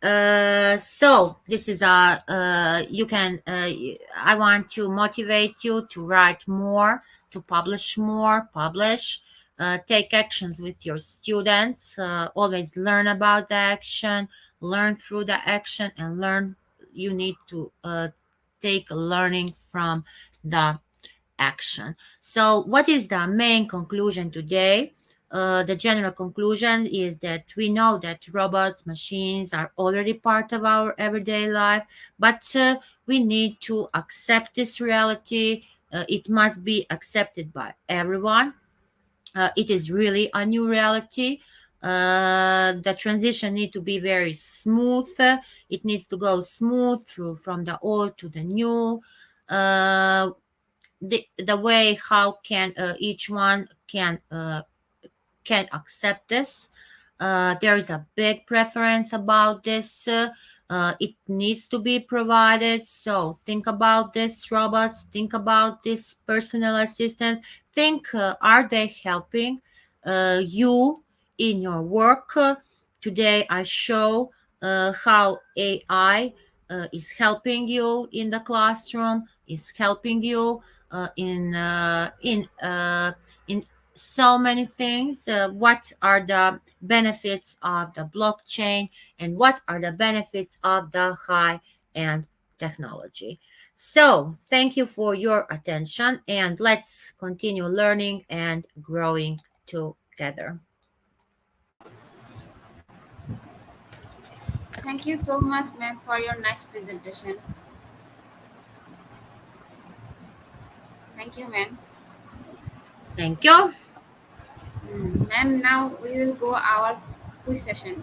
So this is you can I want to motivate you to write more, to publish more, take actions with your students. Always learn about the action, learn through the action, and learn. You need to take learning from the action. So, what is the main conclusion today? The general conclusion is that we know that robots, machines are already part of our everyday life, but we need to accept this reality. It must be accepted by everyone. It is really a new reality. The transition need to be very smooth. It needs to go smooth through from the old to the new. The way how can each one can accept this. There is a big preference about this. It needs to be provided. So think about this robots. Think about this personal assistants. Think, are they helping you in your work? Today I show how AI is helping you in the classroom. Is helping you in so many things. What are the benefits of the blockchain and what are the benefits of the high end technology? So, thank you for your attention and let's continue learning and growing together. Thank you so much, ma'am, for your nice presentation. Thank you, ma'am. Thank you. Ma'am, now we will go our quiz session.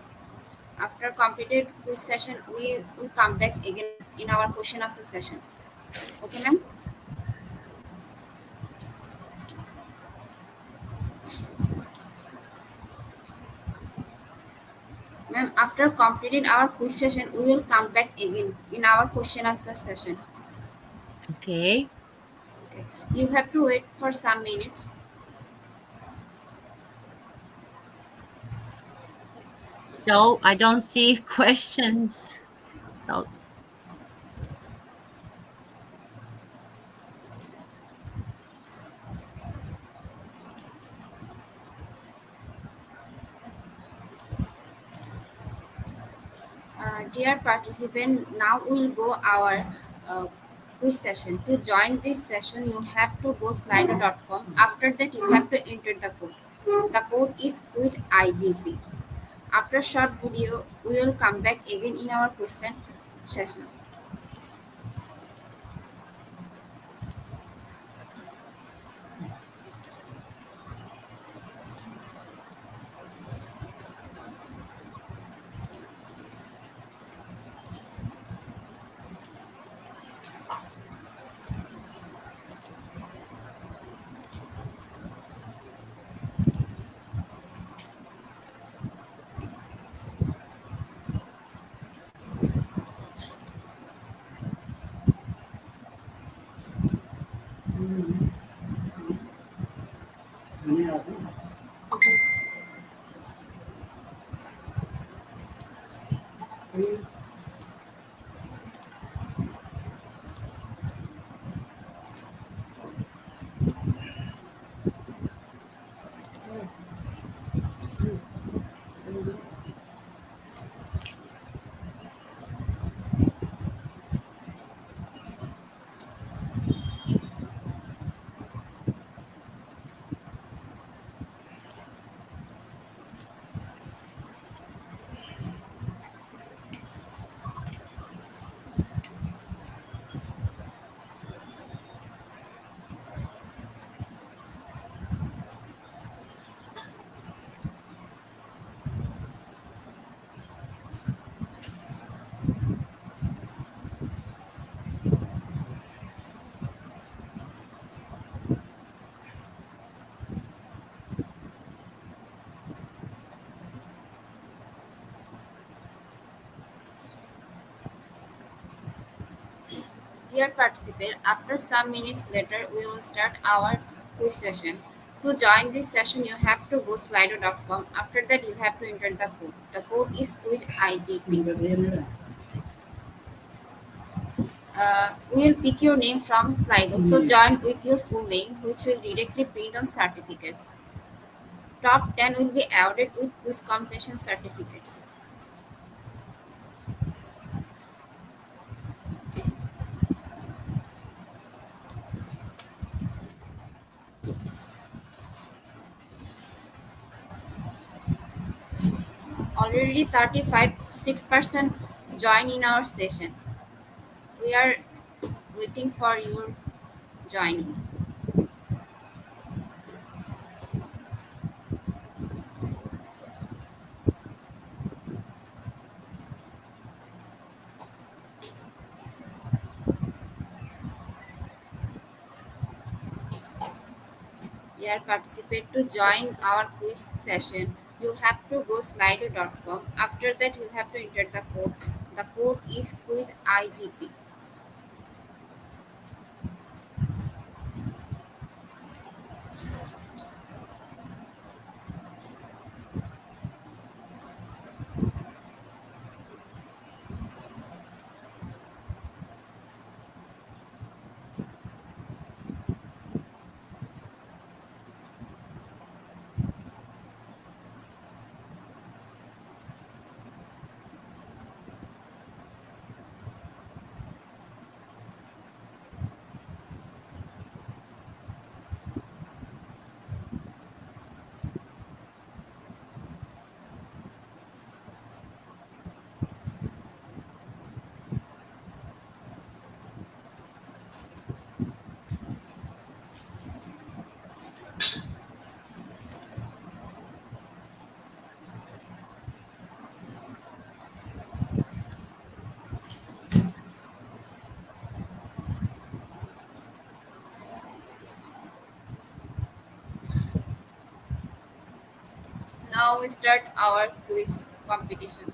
After completed quiz session, we will come back again in our question answer session. Okay, ma'am? Ma'am, after completing our quiz session, we will come back again in our question answer session. Okay. Okay. You have to wait for some minutes. So I don't see questions. So Dear participant, now we'll go our uh, quiz session. To join this session, you have to go slido.com. After that, you have to enter the code. The code is quiz IGP. After short video, we will come back again in our question session. Dear participant, after some minutes later, we will start our quiz session. To join this session, you have to go slido.com. After that, you have to enter the code. The code is quiz IGP. We'll pick your name from Slido. So join with your full name, which will directly print on certificates. Top 10 will be awarded with quiz completion certificates. Already 35 6% join in our session. We are waiting for your joining. Dear participate, to join our quiz session, you have to go slido.com. After that, you have to enter the code. The code is quiz IGP. Now we start our quiz competition.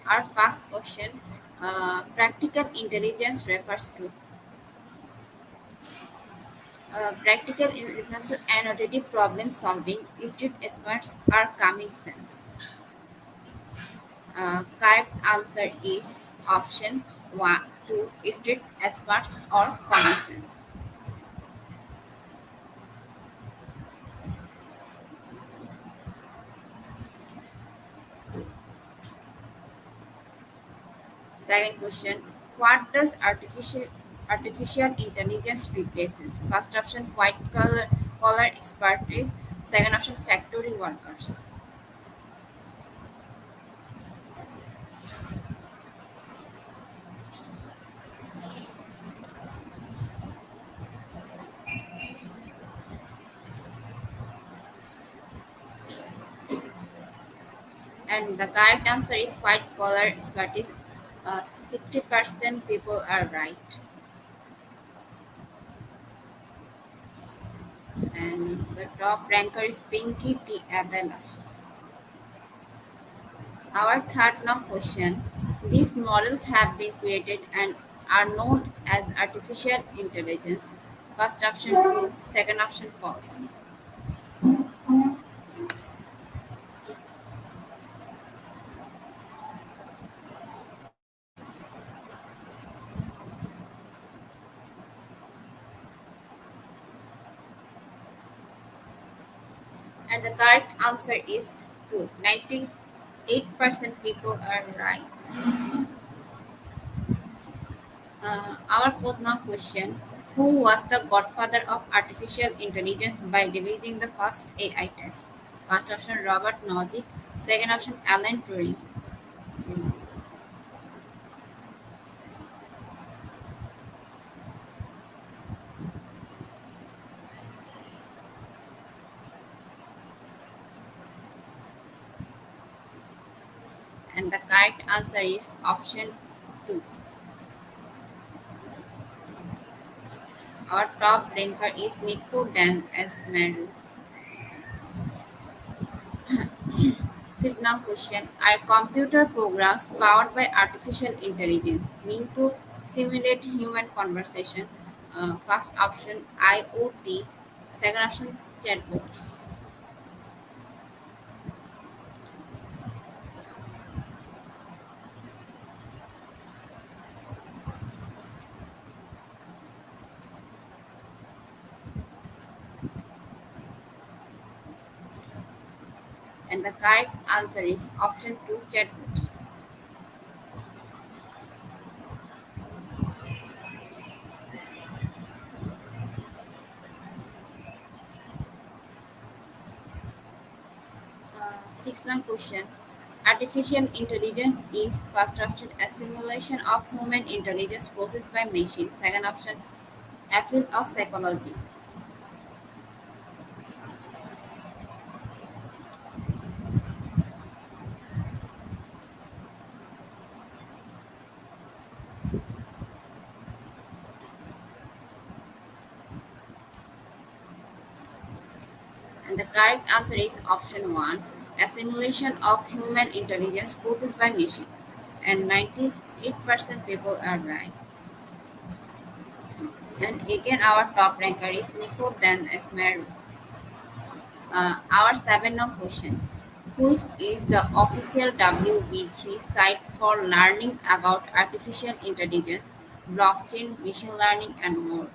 Our first question, practical intelligence refers to Practical refers to annotative problem solving. Street smarts are common sense. Correct answer is option 1, 2, street smarts or common sense. Second question, what does artificial intelligence replaces? First option, white collar expertise. Second option, factory workers. And the correct answer is white collar expertise. 60% people are right. And the top ranker is Pinky T. Abela. Our third now question. These models have been created and are known as artificial intelligence. First option true, second option false. And the correct answer is true. 98% people are right. Our fourth now question. Who was the godfather of artificial intelligence by devising the first AI test? First option Robert Nozick, second option Alan Turing. And the correct answer is option 2. Our top ranker is Nico Dan Esmeru. Fifth now question. Are computer programs powered by artificial intelligence mean to simulate human conversation? First option IoT, second option chatbots. And the correct answer is option 2, chatbots. Sixth now question. Artificial intelligence is first option a simulation of human intelligence processed by machine. Second option a field of psychology. And the correct answer is option 1, a simulation of human intelligence processed by machine. And 98% people are right. And again, our top ranker is Nico Dan Esmeru. Our seventh now question. Which is the official WBG site for learning about artificial intelligence, blockchain, machine learning, and more?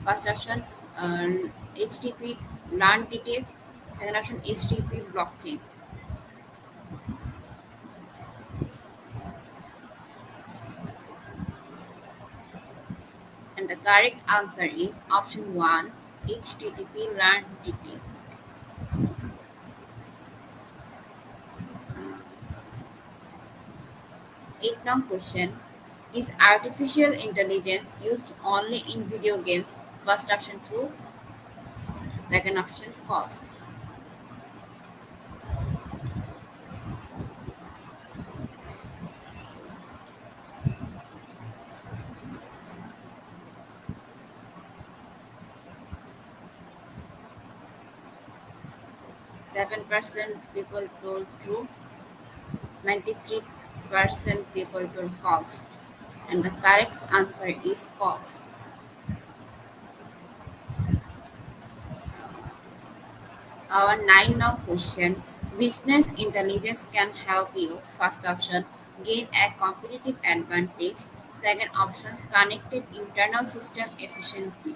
First option, HTTP Learn Details. Second option, HTTP Blockchain. And the correct answer is option 1, HTTP Learn Details. Eighth now question. Is artificial intelligence used only in video games? First option true, second option false. 7% people told true, 93% people told false. And the correct answer is false. Our 9 now question: business intelligence can help you. First option: gain a competitive advantage. Second option: connected internal system efficiently.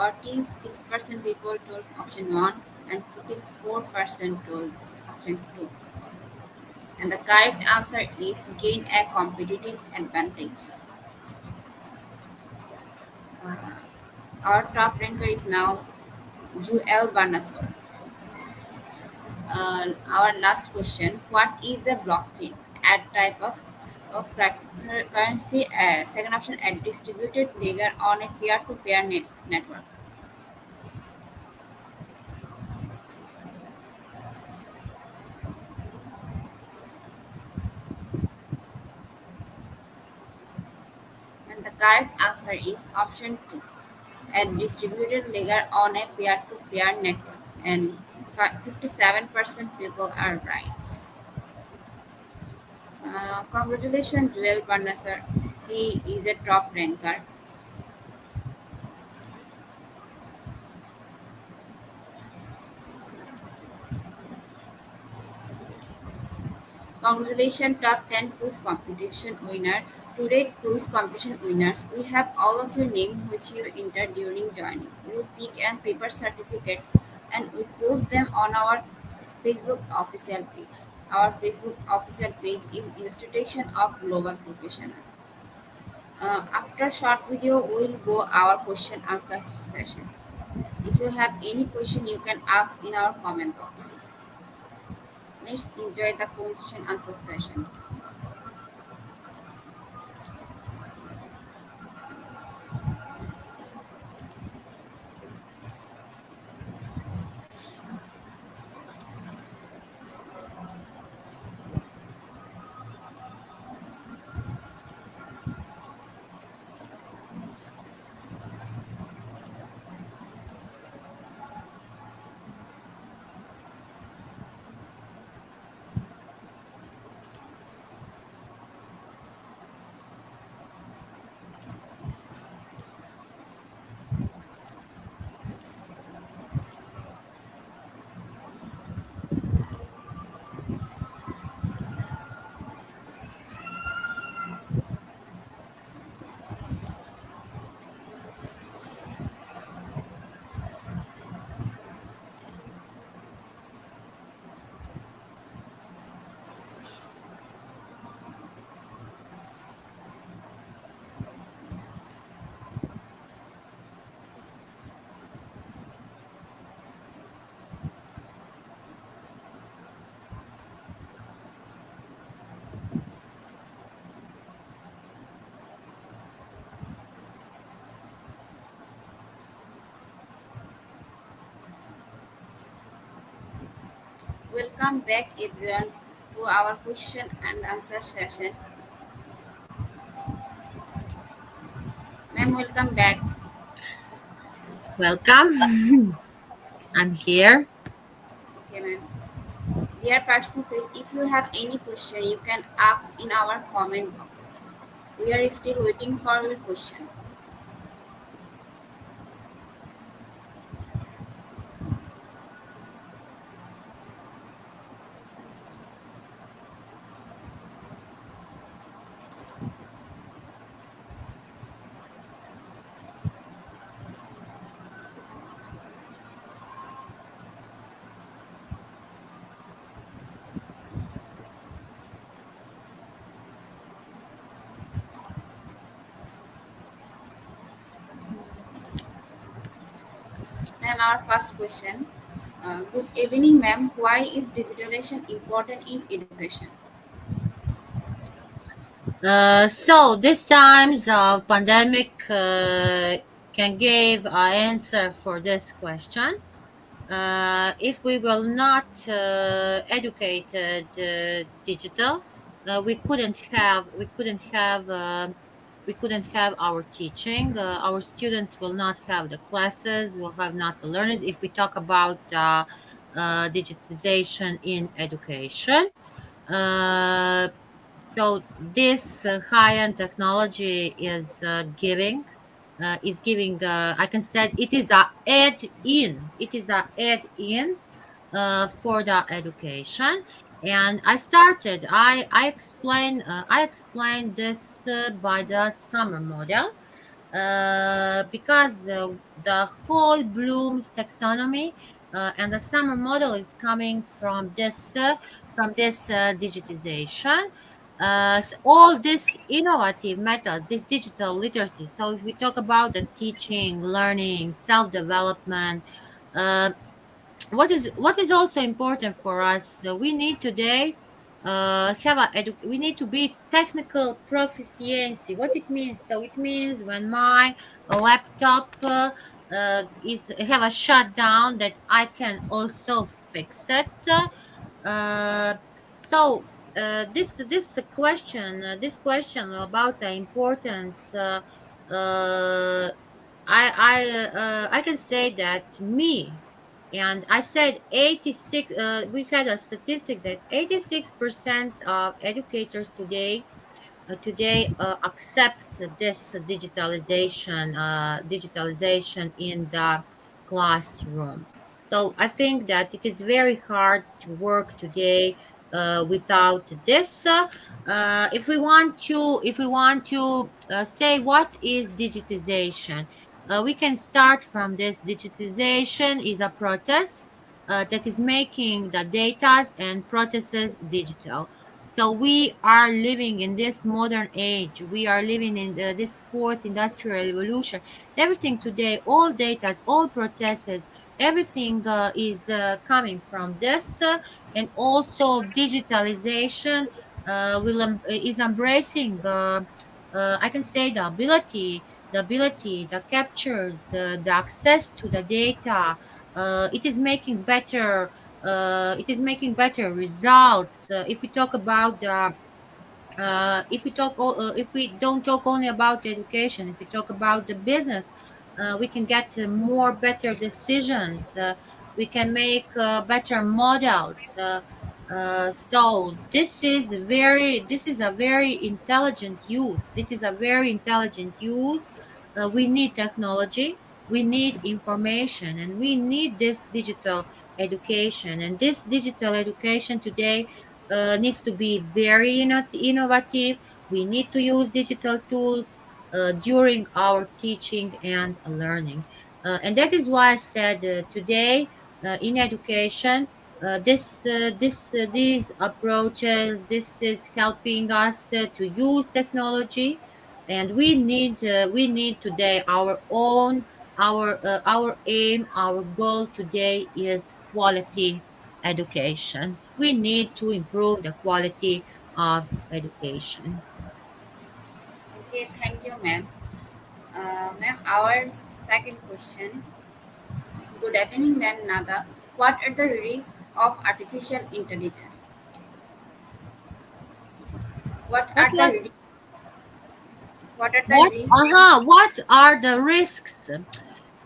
46% people told option 1 and 54% told option 2. And the correct answer is gain a competitive advantage. Uh, our top ranker is now Joel Barnasor. Our last question: what is the blockchain? A type of currency. Second option: a distributed ledger on a peer-to-peer network. And the correct answer is option 2: a distributed ledger on a peer-to-peer network. And 57% people are right. Congratulations, Joel Barnasar. He is a top ranker. Congratulations, top 10 quiz competition winner. Today, quiz competition winners, we have all of your name which you entered during joining. We will pick and prepare certificate and we post them on our Facebook official page. Our Facebook official page is Institution of Global Professional. After short video, we will go our question answer session. If you have any question, you can ask in our comment box. Let's enjoy the question answer session. Welcome back everyone to our question and answer session. Ma'am, welcome back. Welcome. I'm here. Okay, ma'am. Dear participant, if you have any question, you can ask in our comment box. We are still waiting for your question. Ma'am, our first question. Good evening, ma'am. Why is digitalization important in education? So this times of pandemic can give an answer for this question. If we will not educated digital, we couldn't have we couldn't have our teaching. Our students will not have the classes, will have not the learners. If we talk about digitization in education, uh, so this high-end technology is giving I can say it is a add-in. It is a add-in for the education. And I explained this by the summer model, because the whole Bloom's taxonomy and the summer model is coming from this digitization. All these innovative methods, this digital literacy. So if we talk about the teaching, learning, self-development, uh, what is also important for us, we need today we need to be technical proficiency. What it means, so it means when my laptop is have a shutdown, that I can also fix it. uh, so this question about the importance, uh, I can say that me, and I said 86. We had a statistic that 86% of educators today accept this digitalization in the classroom. So I think that it is very hard to work today without this. If we want to say what is digitization, we can start from this. Digitization is a process that is making the data and processes digital. So we are living in this modern age. We are living in this fourth industrial revolution. Everything today, all data, all processes, everything is coming from this, and also digitalization is embracing. I can say the captures, the access to the data. It is making better results. If we talk about the if we don't talk only about education, if we talk about the business, we can get more better decisions. We can make better models. So this is a very intelligent use. This is a very intelligent use. We need technology, we need information, and we need this digital education. And this digital education today needs to be very innovative. We need to use digital tools during our teaching and learning. And that is why I said today in education, these approaches, this is helping us to use technology, and we need today our aim, our goal today is quality education. We need to improve the quality of education. Okay, thank you, ma'am. Ma'am, our second question. Good evening, ma'am Nada. What are the risks of artificial intelligence? What What are the what risks? What are the what? risks? What are the risks?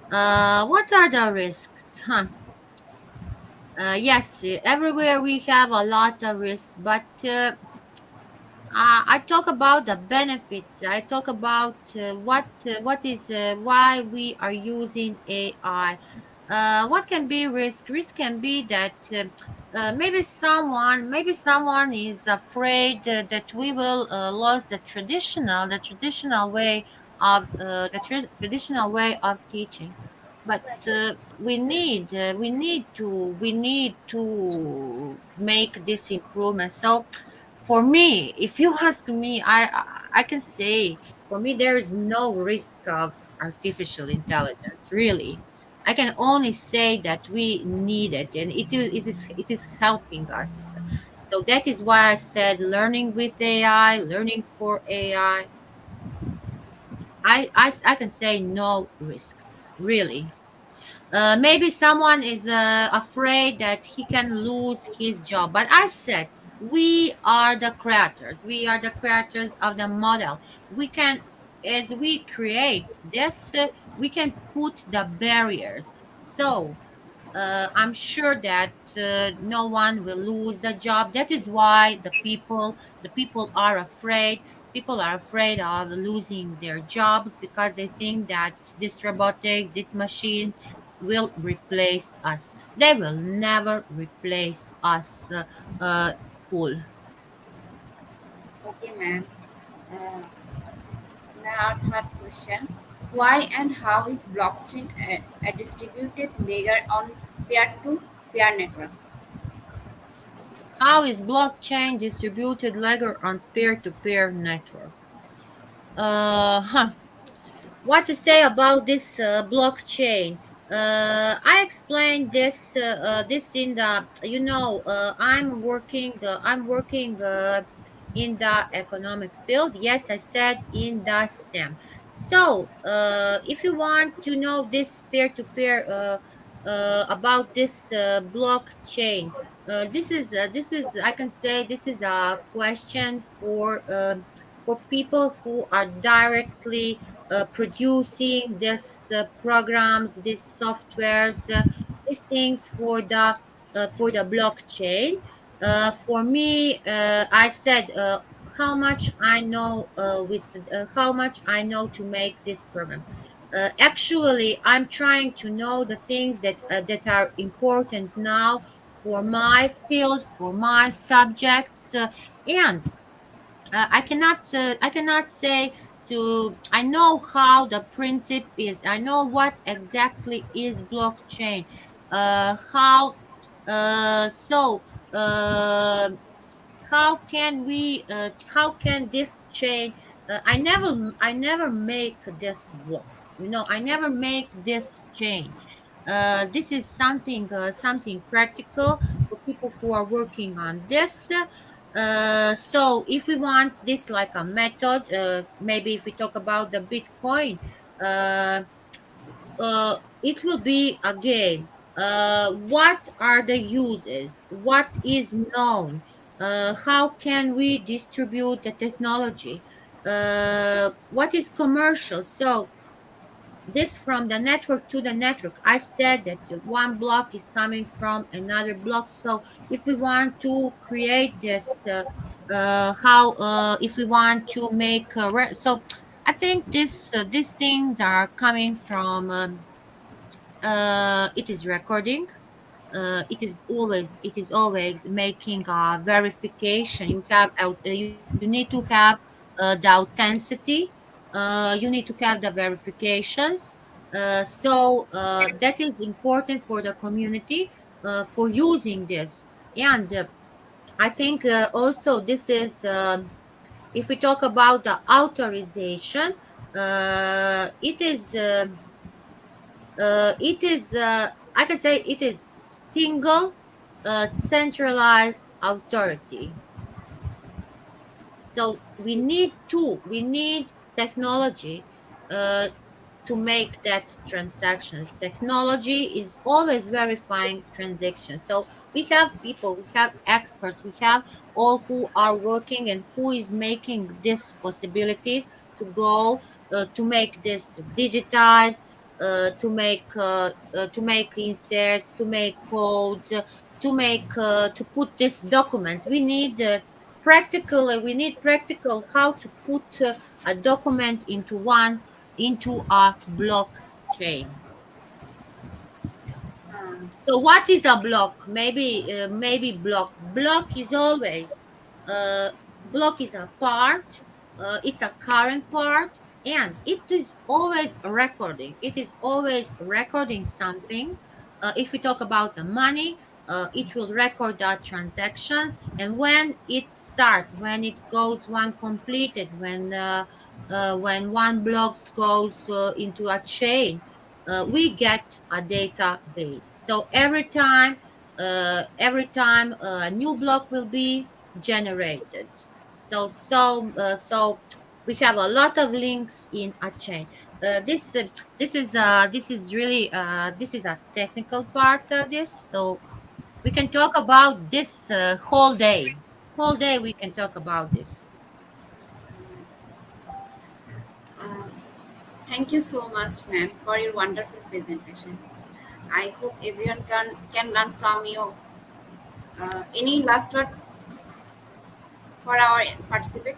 What are the risks? Yes, everywhere we have a lot of risks, but I talk about the benefits. I talk about what is why we are using AI. What can be risk? Risk can be that maybe someone is afraid that we will lose the traditional way of traditional way of teaching. But we need to make this improvement. So for me, if you ask me, I can say, for me there is no risk of artificial intelligence, really. I can only say that we need it, and it is helping us. So that is why I said learning with AI, learning for AI. I can say no risks, really. Maybe someone is afraid that he can lose his job. But I said, we are the creators. We are the creators of the model. We can as we create this, we can put the barriers. So I'm sure that no one will lose the job. That is why the people are afraid. People are afraid of losing their jobs because they think that this robotic, this machine will replace us. They will never replace us full. Okay, ma'am. Uh, Now, third question. Why and how is blockchain a distributed ledger on peer-to-peer network? How is blockchain distributed ledger on peer-to-peer network? Huh. What to say about this blockchain? I explained this in the I'm working in the economic field. Yes, I said in the STEM. So if you want to know this peer to peer about this blockchain, this is I can say this is a question for people who are directly producing these programs, these softwares, these things for the blockchain. For me, I said how much I know with how much I know to make these programs. Actually, I'm trying to know the things that are important now for my field, for my subjects, and I cannot say to I know how the principle is. I know what exactly is blockchain. How so how can how can this chain I never make this blocks, I never make this chain. This is something practical for people who are working on this. So if we want this like a method, maybe if we talk about the Bitcoin, uh, it will be again, what are the uses, what is known, how can we distribute the technology, what is commercial. So this from the network to the network. I said that one block is coming from another block. So if we want to create this, how if we want to make so I think these things are coming from it is recording. It is always making a verification. You need to have the authenticity. You need to have the verifications. So that is important for the community for using this. And I think also this is if we talk about the authorization, I can say it is single centralized authority. So we need technology uh, to make that transactions. Technology is always verifying transactions. So we have people, we have experts, we have all who are working and who is making these possibilities to go to make this digitized, to make inserts, to make codes, to put these documents. We need how to put a document into a blockchain. Um, So what is a block? Maybe block is always uh, block is a part. It's a current part, and it is always recording. It is always recording something. If we talk about the money, it will record the transactions, and when it goes one completed, when one block goes into a chain, we get a database. So every time a new block will be generated. So we have a lot of links in a chain. This is really this is a technical part of this. So we can talk about this whole day. Whole day we can talk about this. Thank you so much, ma'am, for your wonderful presentation. I hope everyone can learn from you. Any last word for our participant?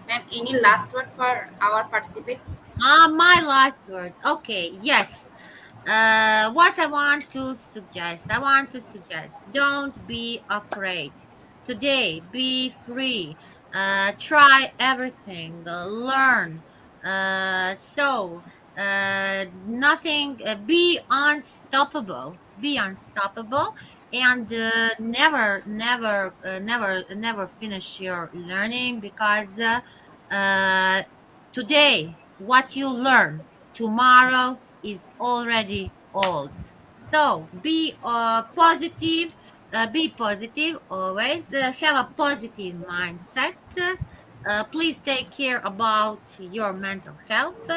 Ma'am, any last word for our participant? My last words. Okay, yes. What I want to suggest, don't be afraid. Today, be free. Try everything. Learn. Nothing. Be unstoppable. Be unstoppable, and never finish your learning because today, what you learn tomorrow is already old. So be positive always. Have a positive mindset. Please take care about your mental health.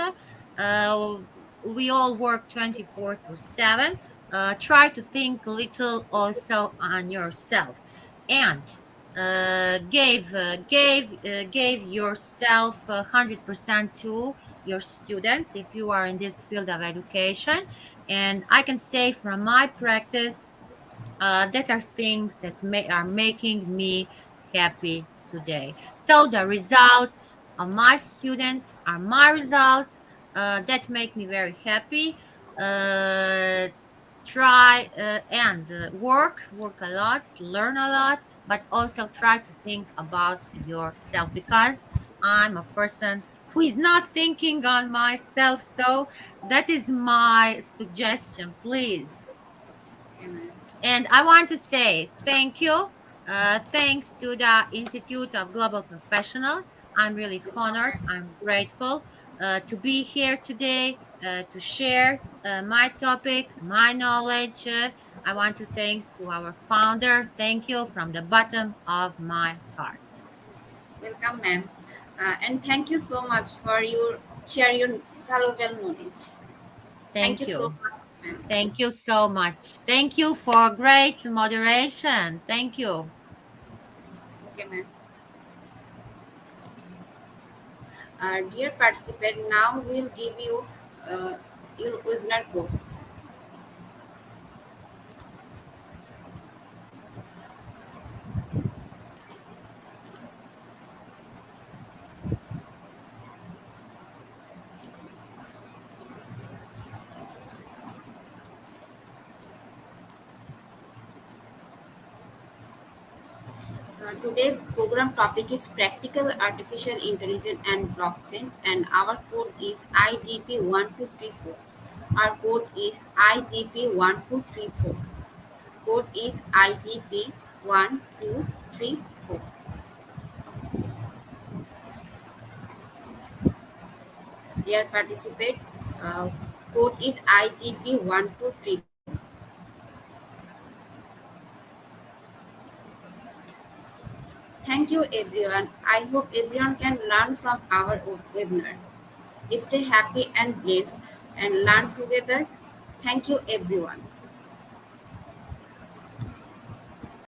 Uh, we all work 24/7. Try to think little also on yourself, and gave yourself 100% to your students if you are in this field of education. And I can say from my practice, that are things that are making me happy today. So the results of my students are my results, that make me very happy. Uh, Try and work a lot, learn a lot, but also try to think about yourself because I'm a person who is not thinking on myself. So that is my suggestion, please. Okay, ma'am. And I want to say thank you. Thanks to the Institute of Global Professionals. I'm really honored. I'm grateful to be here today to share my topic, my knowledge. I want to thanks to our founder. Thank you from the bottom of my heart. Welcome, ma'am. And thank you so much for your share your valuable knowledge. Thank you Thank so you. much, ma'am. Thank you so much. Thank you for great moderation. Thank you. Okay, ma'am. Dear participant, now we'll give you your webinar code. Today program topic is practical artificial intelligence and blockchain, and our code is IGP1234. Our code is IGP1234. Code is IGP1234. Dear participate, uh, code is IGP1234. Thank you everyone. I hope everyone can learn from our webinar. Stay happy and blessed and learn together. Thank you everyone.